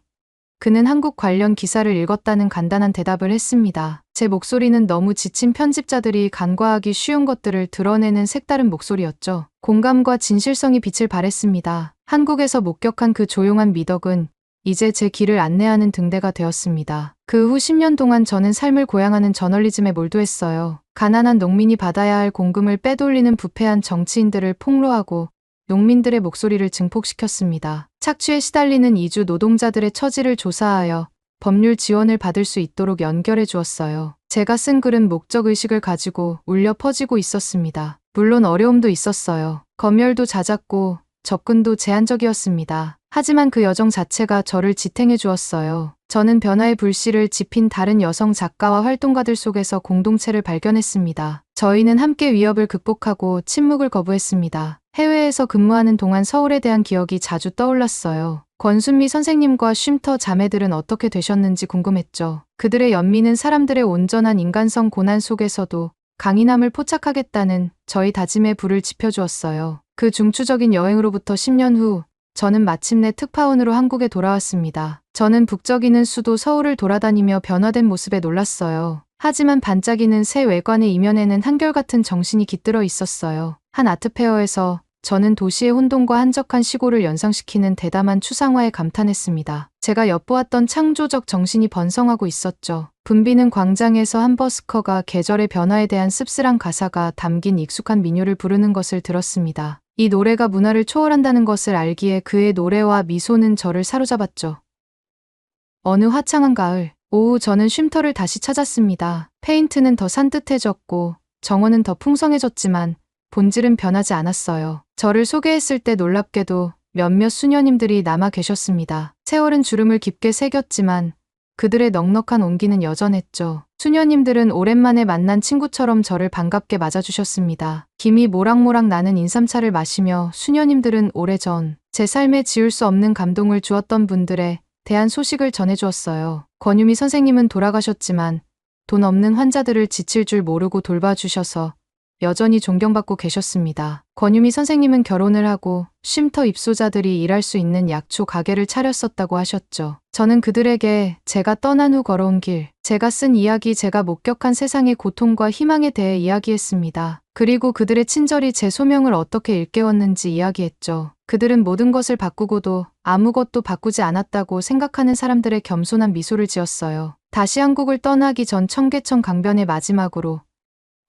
그는 한국 관련 기사를 읽었다는 간단한 대답을 했습니다. 제 목소리는 너무 지친 편집자들이 간과하기 쉬운 것들을 드러내는 색다른 목소리였죠. 공감과 진실성이 빛을 발했습니다. 한국에서 목격한 그 조용한 미덕은 이제 제 길을 안내하는 등대가 되었습니다. 그 후 10년 동안 저는 삶을 고양하는 저널리즘에 몰두했어요. 가난한 농민이 받아야 할 공금을 빼돌리는 부패한 정치인들을 폭로하고 농민들의 목소리를 증폭시켰습니다. 착취에 시달리는 이주 노동자들의 처지를 조사하여 법률 지원을 받을 수 있도록 연결해 주었어요. 제가 쓴 글은 목적의식을 가지고 울려 퍼지고 있었습니다. 물론 어려움도 있었어요. 검열도 잦았고 접근도 제한적이었습니다. 하지만 그 여정 자체가 저를 지탱해 주었어요. 저는 변화의 불씨를 지핀 다른 여성 작가와 활동가들 속에서 공동체를 발견했습니다. 저희는 함께 위협을 극복하고 침묵을 거부했습니다. 해외에서 근무하는 동안 서울에 대한 기억이 자주 떠올랐어요. 권순미 선생님과 쉼터 자매들은 어떻게 되셨는지 궁금했죠. 그들의 연민은 사람들의 온전한 인간성 고난 속에서도 강인함을 포착하겠다는 저희 다짐에 불을 지펴주었어요. 그 중추적인 여행으로부터 10년 후 저는 마침내 특파원으로 한국에 돌아왔습니다. 저는 북적이는 수도 서울을 돌아다니며 변화된 모습에 놀랐어요. 하지만 반짝이는 새 외관의 이면에는 한결같은 정신이 깃들어 있었어요. 한 아트페어에서 저는 도시의 혼돈과 한적한 시골을 연상시키는 대담한 추상화에 감탄했습니다. 제가 엿보았던 창조적 정신이 번성하고 있었죠. 붐비는 광장에서 한 버스커가 계절의 변화에 대한 씁쓸한 가사가 담긴 익숙한 민요를 부르는 것을 들었습니다. 이 노래가 문화를 초월한다는 것을 알기에 그의 노래와 미소는 저를 사로잡았죠. 어느 화창한 가을, 오후 저는 쉼터를 다시 찾았습니다. 페인트는 더 산뜻해졌고 정원은 더 풍성해졌지만 본질은 변하지 않았어요. 저를 소개했을 때 놀랍게도 몇몇 수녀님들이 남아 계셨습니다. 세월은 주름을 깊게 새겼지만 그들의 넉넉한 온기는 여전했죠. 수녀님들은 오랜만에 만난 친구처럼 저를 반갑게 맞아주셨습니다. 김이 모락모락 나는 인삼차를 마시며 수녀님들은 오래전 제 삶에 지울 수 없는 감동을 주었던 분들에 대한 소식을 전해주었어요. 권유미 선생님은 돌아가셨지만 돈 없는 환자들을 지칠 줄 모르고 돌봐주셔서 여전히 존경받고 계셨습니다. 권유미 선생님은 결혼을 하고 쉼터 입소자들이 일할 수 있는 약초 가게를 차렸었다고 하셨죠. 저는 그들에게 제가 떠난 후 걸어온 길, 제가 쓴 이야기, 제가 목격한 세상의 고통과 희망에 대해 이야기했습니다. 그리고 그들의 친절이 제 소명을 어떻게 일깨웠는지 이야기했죠. 그들은 모든 것을 바꾸고도 아무것도 바꾸지 않았다고 생각하는 사람들의 겸손한 미소를 지었어요. 다시 한국을 떠나기 전 청계천 강변의 마지막으로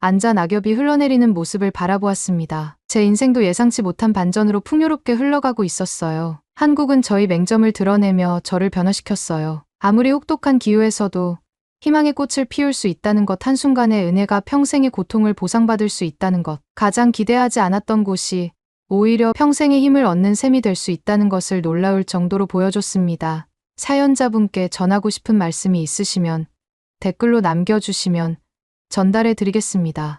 앉아 낙엽이 흘러내리는 모습을 바라보았습니다. 제 인생도 예상치 못한 반전으로 풍요롭게 흘러가고 있었어요. 한국은 저희 맹점을 드러내며 저를 변화시켰어요. 아무리 혹독한 기후에서도 희망의 꽃을 피울 수 있다는 것, 한순간의 은혜가 평생의 고통을 보상받을 수 있다는 것, 가장 기대하지 않았던 곳이 오히려 평생의 힘을 얻는 셈이 될 수 있다는 것을 놀라울 정도로 보여줬습니다. 사연자분께 전하고 싶은 말씀이 있으시면 댓글로 남겨주시면 전달해 드리겠습니다.